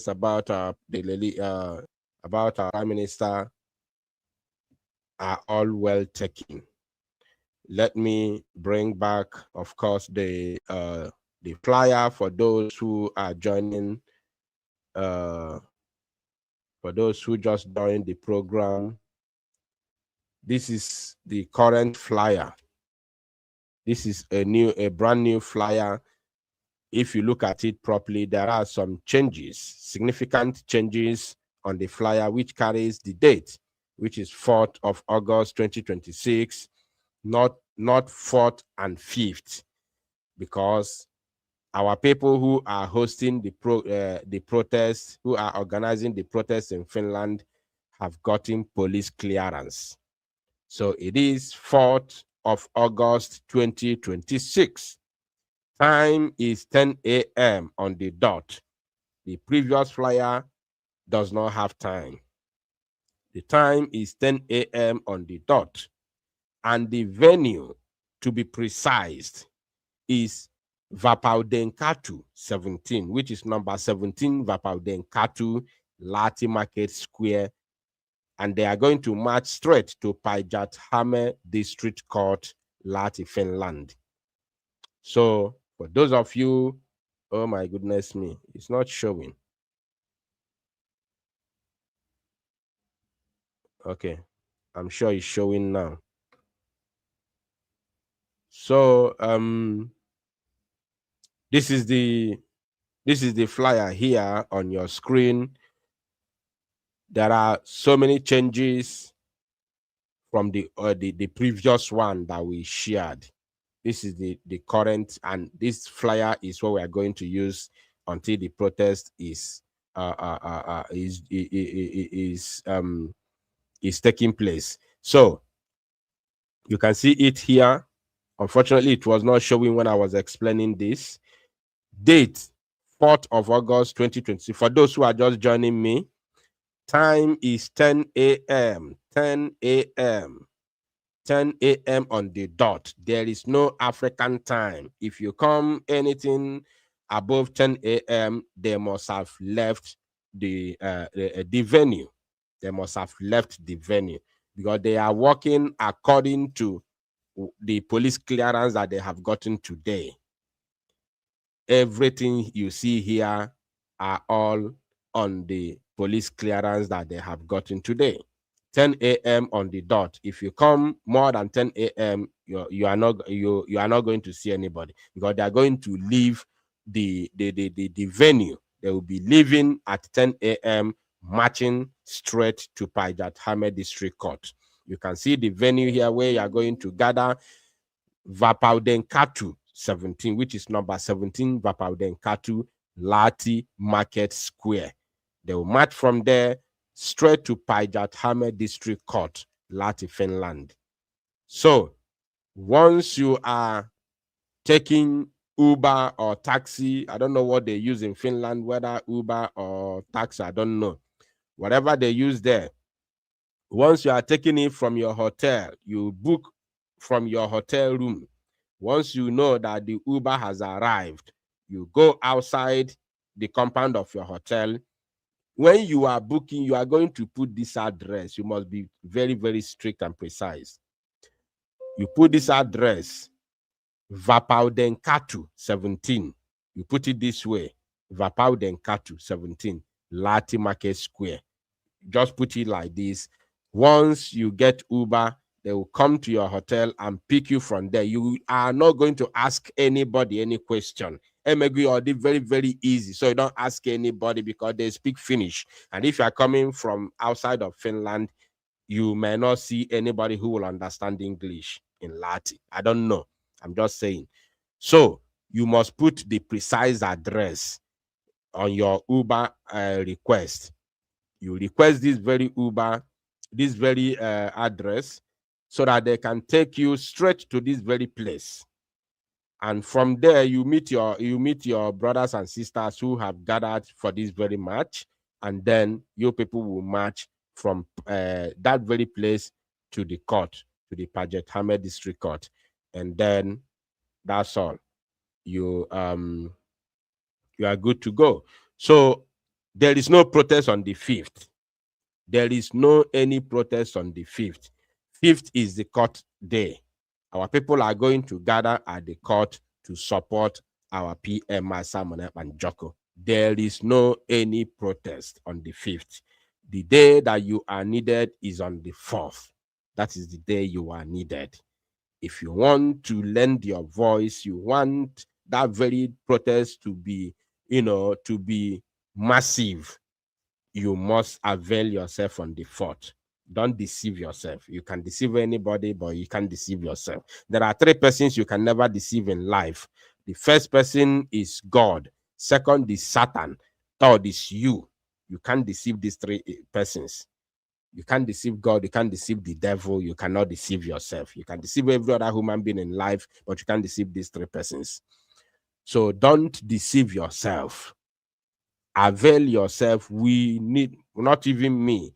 about our Prime Minister are all well taken. Let me bring back, of course, the flyer for those who are joining. For those who just joined the program, this is the current flyer. This is a brand new flyer. If you look at it properly, there are some changes, significant changes on the flyer, which carries the date, which is 4th of August 2026, not 4th and 5th, because our people who are hosting the protests, who are organizing the protests in Finland, have gotten police clearance. So it is 4th of August 2026. Time is 10 a.m. on the dot. The previous flyer does not have time. The time is 10 a.m. on the dot. And the venue, to be precise, is Vapaudenkatu 17, which is number 17 Vapaudenkatu, Lati Market Square. And they are going to march straight to Päijät-Häme District Court, Lati, Finland. So for those of you, oh my goodness me, it's not showing. Okay, I'm sure it's showing now. So this is the flyer here on your screen. There are so many changes from the previous one that we shared. This is the current, and this flyer is what we are going to use until the protest is taking place. So you can see it here. Unfortunately, it was not showing when I was explaining this. Date 4th of August 2020. For those who are just joining me, time is 10 a.m. 10 a.m. 10 a.m. on the dot. There is no African time. If you come anything above 10 a.m., they must have left the venue. They must have left the venue because they are working according to the police clearance that they have gotten today. Everything you see here are all on the police clearance that they have gotten today. 10 a.m. on the dot. If you come more than 10 a.m., you are not going to see anybody because they are going to leave the venue. They will be leaving at 10 a.m. marching straight to Päijät-Häme District Court. You can see the venue here where you are going to gather. Vapaudenkatu 17, which is number 17 Vapaudenkatu, Lati Market Square. They will march from there straight to Päijät-Häme District Court, Lati, Finland. So once you are taking Uber or taxi, I don't know what they use in Finland, whether Uber or taxi, I don't know. Whatever they use there, once you are taking it from your hotel, you book from your hotel room. Once you know that the Uber has arrived, you go outside the compound of your hotel. When you are booking, you are going to put this address. You must be very, very strict and precise. You put this address, Vapaudenkatu 17. You put it this way, Vapaudenkatu 17, Lati Market Square. Just put it like this. Once you get Uber, they will come to your hotel and pick you from there. You are not going to ask anybody any question. Emegui very, very easy. So you don't ask anybody because they speak Finnish. And if you are coming from outside of Finland, you may not see anybody who will understand English in Lati. I don't know. I'm just saying. So you must put the precise address on your Uber request. You request this very Uber, this very address, so that they can take you straight to this very place. And from there, you meet your brothers and sisters who have gathered for this very march, and then you people will march from that very place to the court, to the Paget Hammer District Court, and then that's all. You are good to go. So there is no protest on the 5th. There is no any protest on the 5th. 5th is the court day. Our people are going to gather at the court to support our PM Simon Akpa and Joko. There is no any protest on the 5th. The day that you are needed is on the 4th. That is the day you are needed. If you want to lend your voice, you want that very protest to be, to be massive, you must avail yourself on the 4th. Don't deceive yourself. You can deceive anybody, but you can't deceive yourself. There are 3 persons you can never deceive in life. The first person is God. Second is Satan. Third is you. You can't deceive these 3 persons. You can't deceive God. You can't deceive the devil. You cannot deceive yourself. You can deceive every other human being in life, but you can't deceive these 3 persons. So don't deceive yourself. Avail yourself. We need, not even me,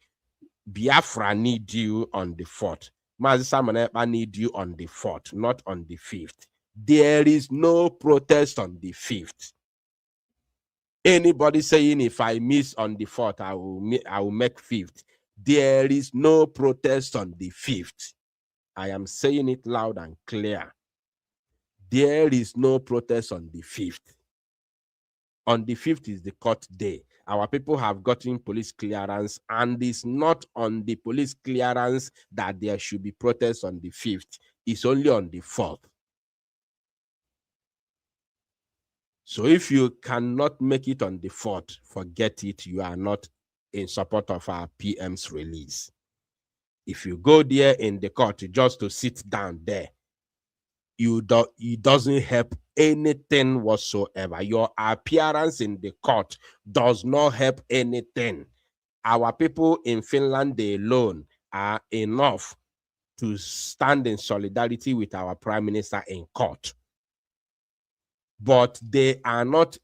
Biafra need you on the 4th. Mazi Simon Akpa need you on the 4th, not on the 5th. There is no protest on the 5th. Anybody saying if I miss on the 4th, I will make 5th. There is no protest on the 5th. I am saying it loud and clear. There is no protest on the 5th. On the 5th is the court day. Our people have gotten police clearance, and it's not on the police clearance that there should be protests on the 5th. It's only on the 4th. So if you cannot make it on the 4th, forget it. You are not in support of our PM's release. If you go there in the court just to sit down there, it doesn't help anything whatsoever. Your appearance in the court does not help anything. Our people in Finland alone are enough to stand in solidarity with our prime minister in court. But they are not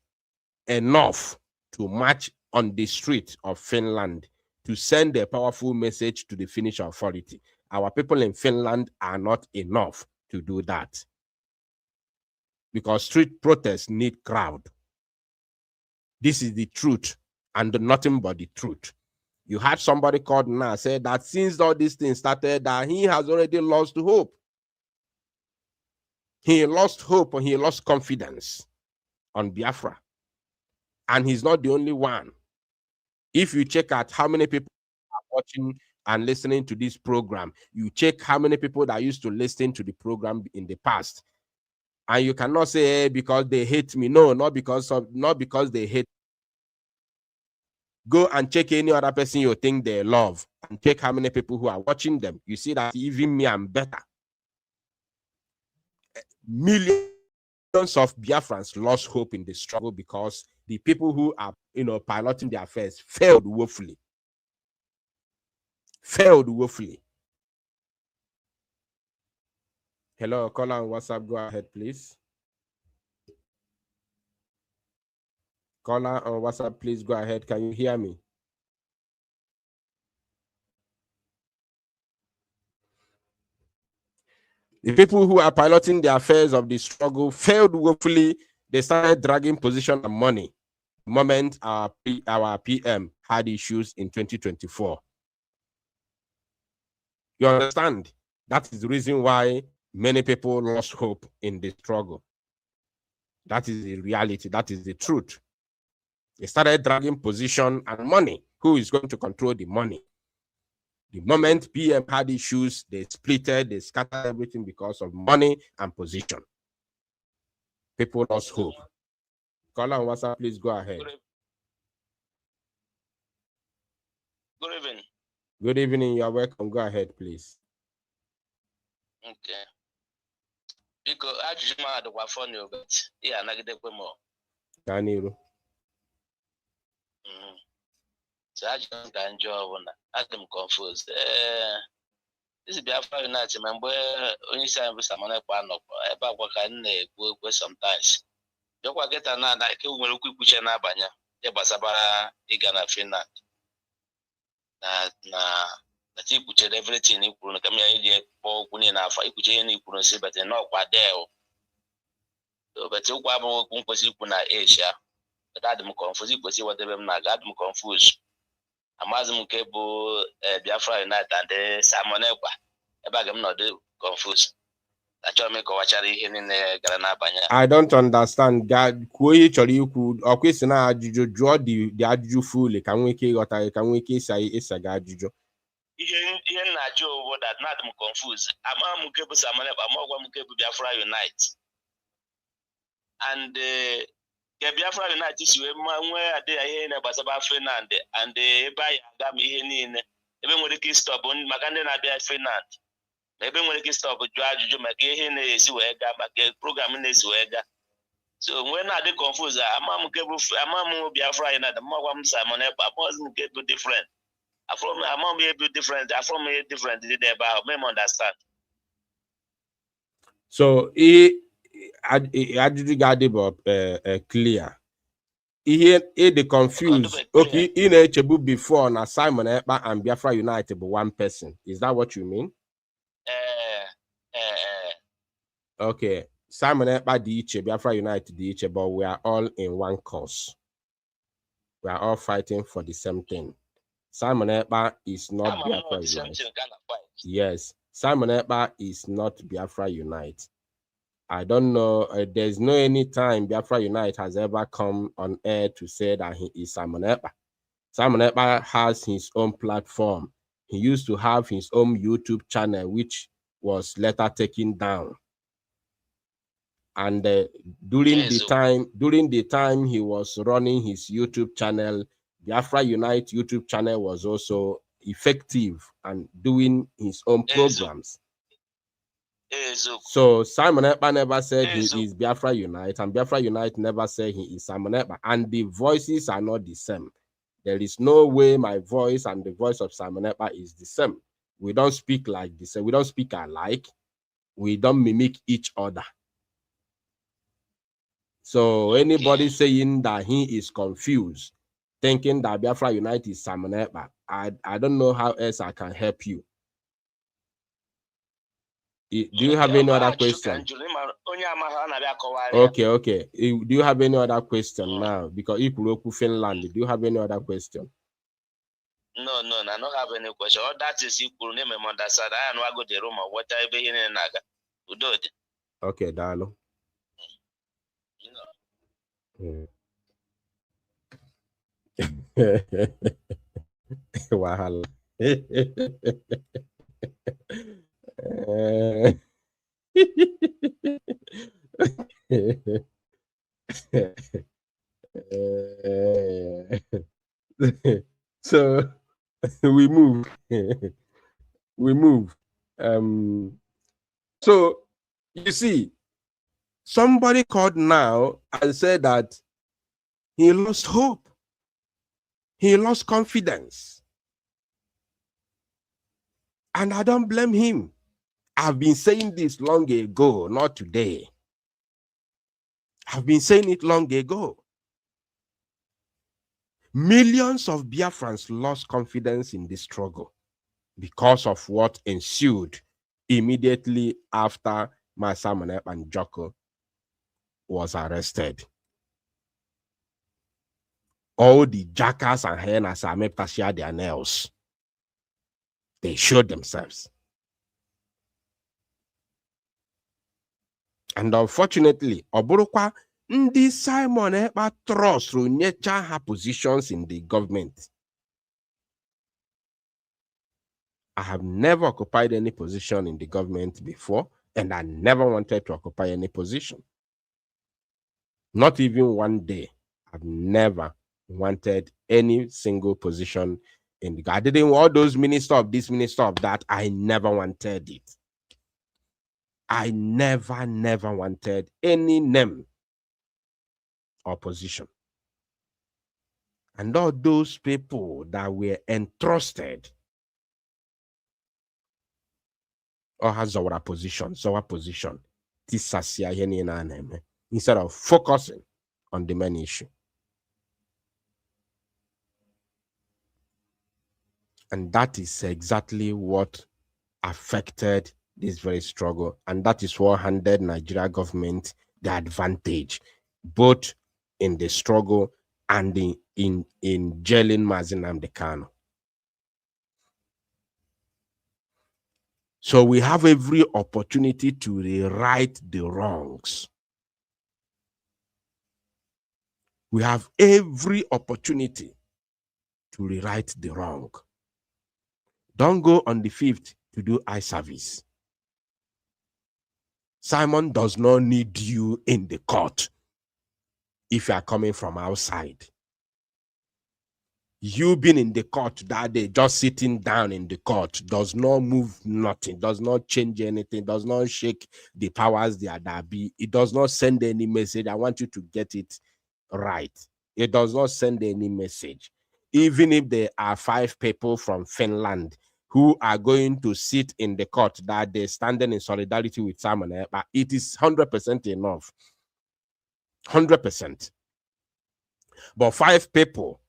enough to march on the street of Finland to send a powerful message to the Finnish authority. Our people in Finland are not enough to do that, because street protests need crowd. This is the truth and nothing but the truth. You had somebody called now say that since all these things started, that he has already lost hope. He lost hope and he lost confidence on Biafra. And he's not the only one. If you check out how many people are watching and listening to this program, you check how many people that used to listen to the program in the past. And you cannot say, hey, because they hate me. No, not because they hate. Go and check any other person you think they love and check how many people who are watching them. You see that even me, I'm better. Millions of Biafrans lost hope in the struggle because the people who are, piloting their affairs failed woefully. Hello, caller on WhatsApp. Go ahead, please. Caller on WhatsApp, please go ahead. Can you hear me? The people who are piloting the affairs of the struggle failed woefully. They started dragging position and money the moment our PM had issues in 2024. You understand? That is the reason why many people lost hope in the struggle. That is the reality. That is the truth. They started dragging position and money. Who is going to control the money? The moment PM had issues, they splitted, they scattered everything because of money and position. People lost hope. Caller on WhatsApp, please go ahead. Good evening. Good evening. You are welcome. Go ahead, please. Okay. Because I just mad what for you, but yeah, I get more. Daniel. So I just got enjoy when I'm confused. This Biafra United, member only Simon Akpa no about what can go sometimes. You get another like you will quick push na banya. The Basaba Igana Finland. Na chief everything you could come here, Paul Kunina, for you could any couldn't say, but not quite there. But you go Kuna Asia. But I'm confused because whatever I got me confused. Amazon Cable, Biafra United, and the Simon Akpa. I'm not confused. I don't understand. God, you could or question Ajuju draw the Ajuju fully. Can we say it's a Gajuju? Ian Najo, that not confused. I'm Mukebu Simon Akpa, I'm Mukebu Biafra Unite. And the Biafra Unite is where they are in Basaba Finland and the Bay Gami in even with the kiss stop on Magandana Bay Finland. Maybe when you stop with George, you make his program in this way. So when I confused, I'm Biafra and the Mawam Simon Akpa wasn't get different. I'm be a bit different. I from a different about me understand. So he got clear. He the confused. Okay, in a chebu before na Simon Akpa and Biafra United but one person. Is that what you mean? Okay, Simon Akpa the Biafra United the but we are all in one cause. We are all fighting for the same thing. Simon Akpa is not Biafra United. Yes, Simon Akpa is not Biafra United. I don't know. There's no any time Biafra United has ever come on air to say that he is Simon Akpa. Simon Akpa has his own platform. He used to have his own YouTube channel, which was later taken down. And during the time he was running his YouTube channel, Biafra Unite YouTube channel was also effective and doing his own programs. So Simon Akpa never said he is Biafra Unite, and Biafra Unite never said he is Simon Akpa, and the voices are not the same. There is no way my voice and the voice of Simon Akpa is the same. We don't speak like this. We don't speak alike. We don't mimic each other. So anybody saying that he is confused, thinking that Biafra United is Simon Akpa, I don't know how else I can help you. Do you have any other question? Okay. Do you have any other question now? Because if you go Finland, do you have any other question? No, I don't have any question. All that is equal name and understand. I know I go to the room or what I be in Naga. Okay, Dalo. Wahala. So we move. So you see, somebody called now and said that he lost hope. He lost confidence. And I don't blame him. I've been saying this long ago, not today. I've been saying it long ago. Millions of Biafrans lost confidence in this struggle because of what ensued immediately after Simon Akpa and Joko was arrested. All the jackals and hyenas are made to share their nails. They showed themselves. And unfortunately, Oburukwa, ndi Simon Akpa trust runyecha her positions in the government. I have never occupied any position in the government before, and I never wanted to occupy any position. Not even one day. I've never wanted any single position in the government. I didn't want those minister of this, minister of that. I never wanted it. I never wanted any name or position. And all those people that were entrusted or has our position, instead of focusing on the main issue. And that is exactly what affected this very struggle. And that is what handed Nigeria government the advantage, both in the struggle and in jailing Mazi Nnamdi Kanu. So we have every opportunity to rewrite the wrongs. We have every opportunity to rewrite the wrong. Don't go on the 5th to do eye service. Simon does not need you in the court if you are coming from outside. You being in the court that day, just sitting down in the court, does not move nothing, does not change anything, does not shake the powers that be. It does not send any message. I want you to get it right. It does not send any message. Even if there are 5 people from Finland who are going to sit in the court that day standing in solidarity with Simon Akpa, it is 100% enough. 100%. But 5 people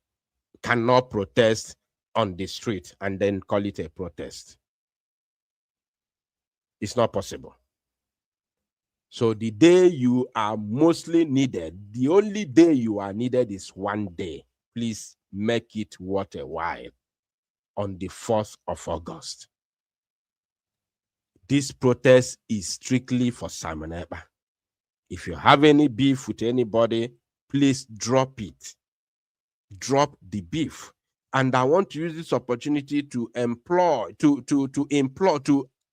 cannot protest on the street and then call it a protest. It's not possible. So the day you are mostly needed, the only day you are needed is one day. Please make it worth a while. On the 4th of August. This protest is strictly for Simon Akpa. If you have any beef with anybody, please drop it. Drop the beef. And I want to use this opportunity to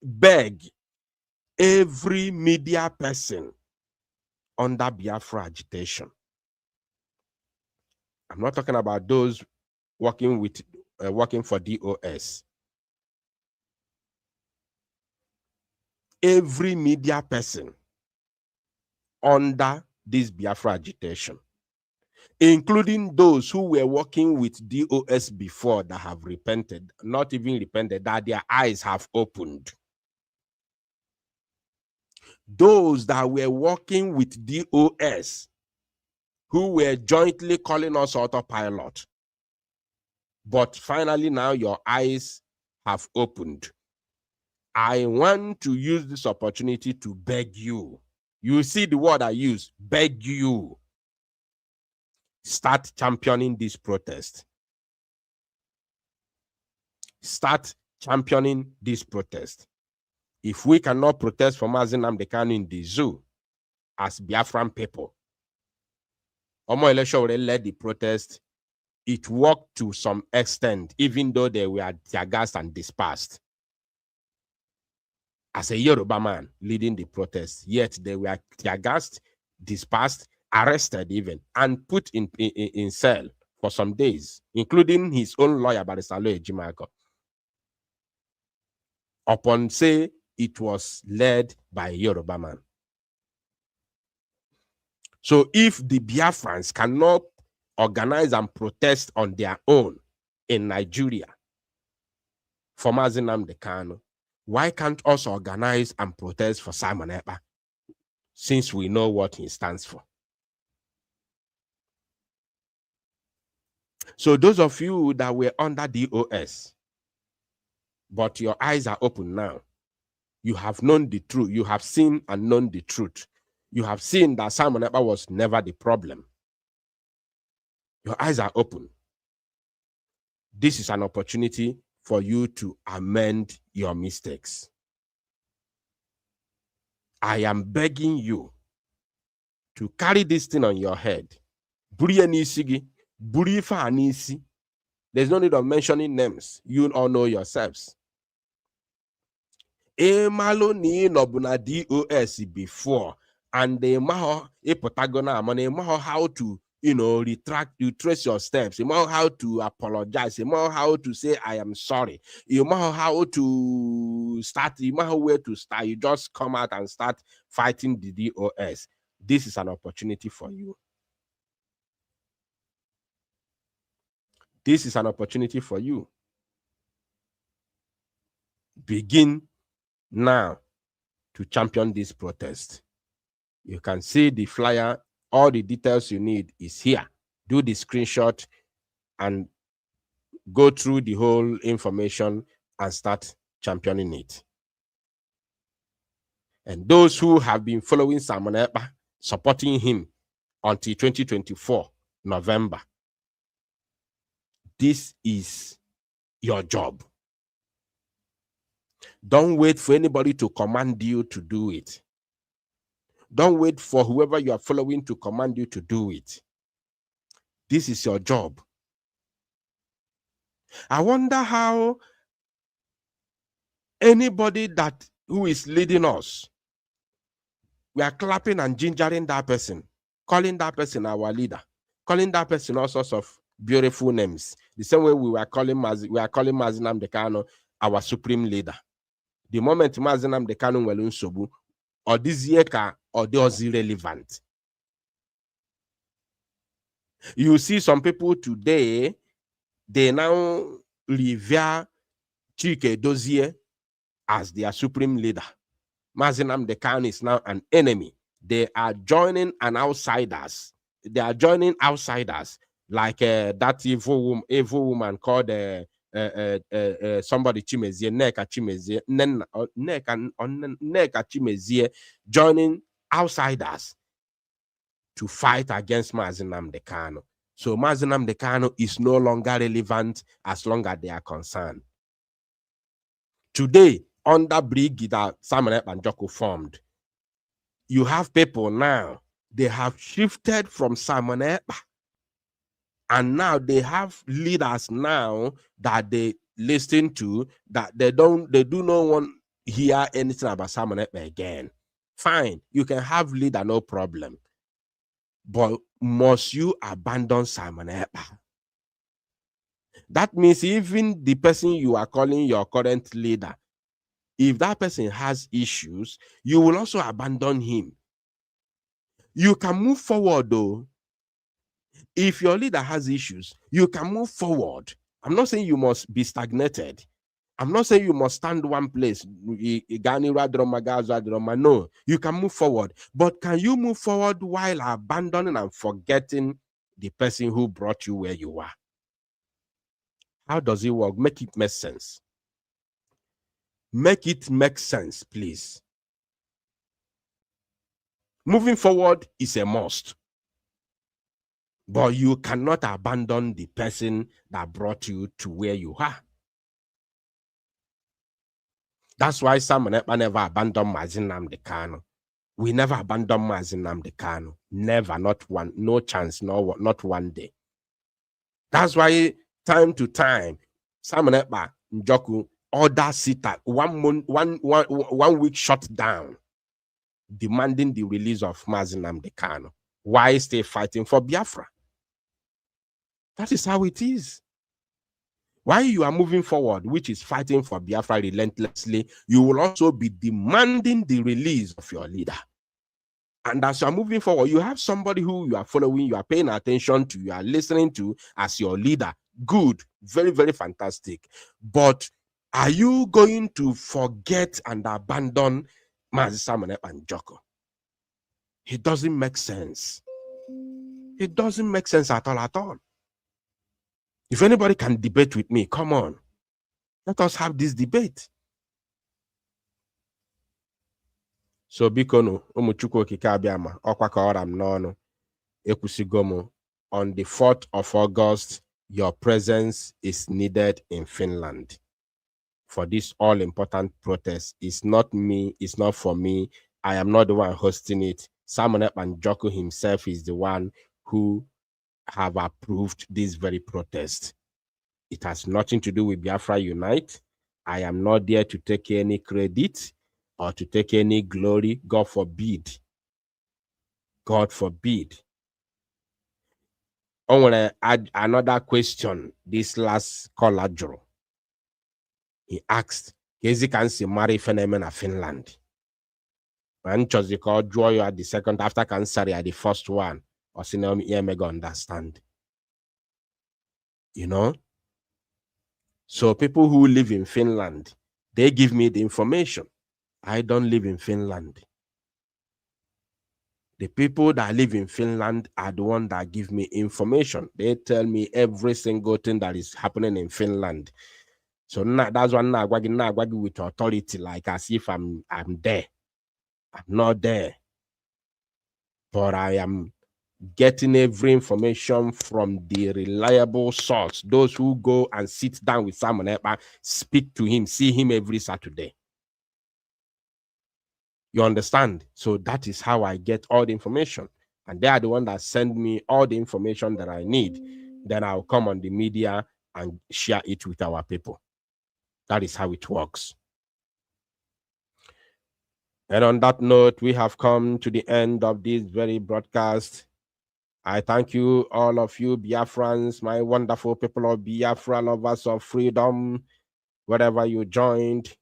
beg every media person under Biafra agitation. I'm not talking about those working for DOS. Every media person under this Biafra agitation, including those who were working with DOS before that have repented, not even repented, that their eyes have opened. Those that were working with DOS, who were jointly calling us autopilot, but finally now your eyes have opened. I want to use this opportunity to beg you. You see the word I use, beg you. Start championing this protest. Start championing this protest. If we cannot protest for Mazi Nnamdi Kanu in the zoo as Biafran people, Omo Election already led the protest. It worked to some extent, even though they were tear gassed and dispersed. As a Yoruba man leading the protest, yet they were tear gassed, dispersed, arrested even, and put in cell for some days, including his own lawyer, Barrister Ejimako. Upon say it was led by a Yoruba man. So if the Biafrans cannot organize and protest on their own in Nigeria for Mazi Nnamdi Kanu, why can't us organize and protest for Simon Akpa, since we know what he stands for? So those of you that were under DOS, but your eyes are open now, you have known the truth, you have seen and known the truth. You have seen that Simon Akpa was never the problem. Your eyes are open. This is an opportunity for you to amend your mistakes. I am begging you to carry this thing on your head. There's no need of mentioning names. You all know yourselves. Emalo ni nobuna DOS before, and the maho a protagona money maho how to retract, you trace your steps, you know how to apologize, you know how to say I am sorry, you know how to start, you know where to start. You just come out and start fighting the DOS. This is an opportunity for you. This is an opportunity for you. Begin now to champion this protest. You can see the flyer. All the details you need is here. Do the screenshot and go through the whole information and start championing it. And those who have been following Simon Akpa, supporting him until 2024 November, this is your job. Don't wait for anybody to command you to do it. Don't wait for whoever you are following to command you to do it. This is your job. I wonder how anybody who is leading us, we are clapping and gingering that person, calling that person our leader, calling that person all sorts of beautiful names. The same way we are calling Mazi Nnamdi Kanu our supreme leader. The moment Mazi Nnamdi Kanu welu nsogbu, or this year or they are irrelevant. You see some people today, they now revere Chike Dozie as their supreme leader. Mazi Nnamdi Kanu is now an enemy. They are joining outsiders. They are joining outsiders like that evil woman called somebody Chimezie, Nneka Chimezie, joining outsiders to fight against Mazi Nnamdi Kanu. So Mazi Nnamdi Kanu is no longer relevant as long as they are concerned. Today, under brig that Simon Akpa and Joko formed, you have people now, they have shifted from Simon Akpa, and now they have leaders now that they listen to, that they do not want to hear anything about Simon Akpa again. Fine, you can have leader, no problem. But must you abandon Simon Akpa? That means even the person you are calling your current leader, if that person has issues, you will also abandon him. You can move forward though. If your leader has issues, you can move forward. I'm not saying you must be stagnated. I'm not saying you must stand one place. No, you can move forward. But can you move forward while abandoning and forgetting the person who brought you where you are? How does it work? Make it make sense. Make it make sense, please. Moving forward is a must. But you cannot abandon the person that brought you to where you are. That's why Simon Akpa never abandoned Mazi Nnamdi Kanu. We never abandoned Mazi Nnamdi Kanu. Never, not one, no chance, not one day. That's why time to time, Simon Akpa, Njoku, order sitter, 1 week shut down, demanding the release of Mazi Nnamdi Kanu. Why stay fighting for Biafra? That is how it is. While you are moving forward, which is fighting for Biafra relentlessly, you will also be demanding the release of your leader. And as you are moving forward, you have somebody who you are following, you are paying attention to, you are listening to as your leader. Good, very, very fantastic. But are you going to forget and abandon Mazi Simon Akpa and Joko? It doesn't make sense. It doesn't make sense at all. If anybody can debate with me, come on. Let us have this debate. So bikono umuchukwu okike abịama ọkwa ka ọra m n'ọnụ ekwusigomo. On the 4th of August, your presence is needed in Finland for this all-important protest. It's not me, it's not for me. I am not the one hosting it. Simon Akpa and Joko himself is the one who have approved this very protest. It has nothing to do with Biafra Unite. I am not there to take any credit or to take any glory. God forbid. God forbid. I want to add another question. This last caller, Joe. He asked, Kezi can see marry phenomenon of Finland. And chose the call draw you at the second after cancer at the first one. Or see now me mega understand. You know? So people who live in Finland, they give me the information. I don't live in Finland. The people that live in Finland are the ones that give me information. They tell me every single thing that is happening in Finland. So that's why now with authority, like as if I'm there. I'm not there. But I am getting every information from the reliable source. Those who go and sit down with Simon Akpa, speak to him, see him every Saturday. You understand? So that is how I get all the information. And they are the one that send me all the information that I need. Then I'll come on the media and share it with our people. That is how it works. And on that note, we have come to the end of this very broadcast. I thank you, all of you Biafrans, my wonderful people of Biafra, lovers of freedom, wherever you joined.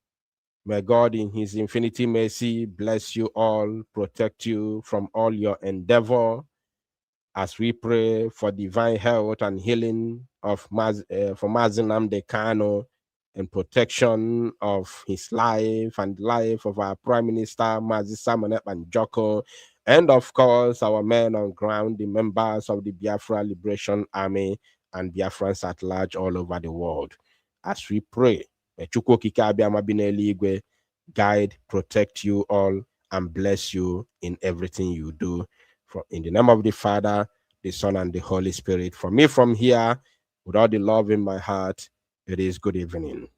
May God in his infinity mercy bless you all, protect you from all your endeavor, as we pray for divine health and healing of for Mazi Nnamdi Kanu, and protection of his life and life of our Prime Minister, Mazi Simon Akpa Njoko, and of course, our men on ground, the members of the Biafra Liberation Army and Biafrans at large all over the world. As we pray, guide, protect you all, and bless you in everything you do. In the name of the Father, the Son, and the Holy Spirit. For me from here, with all the love in my heart, it is good evening.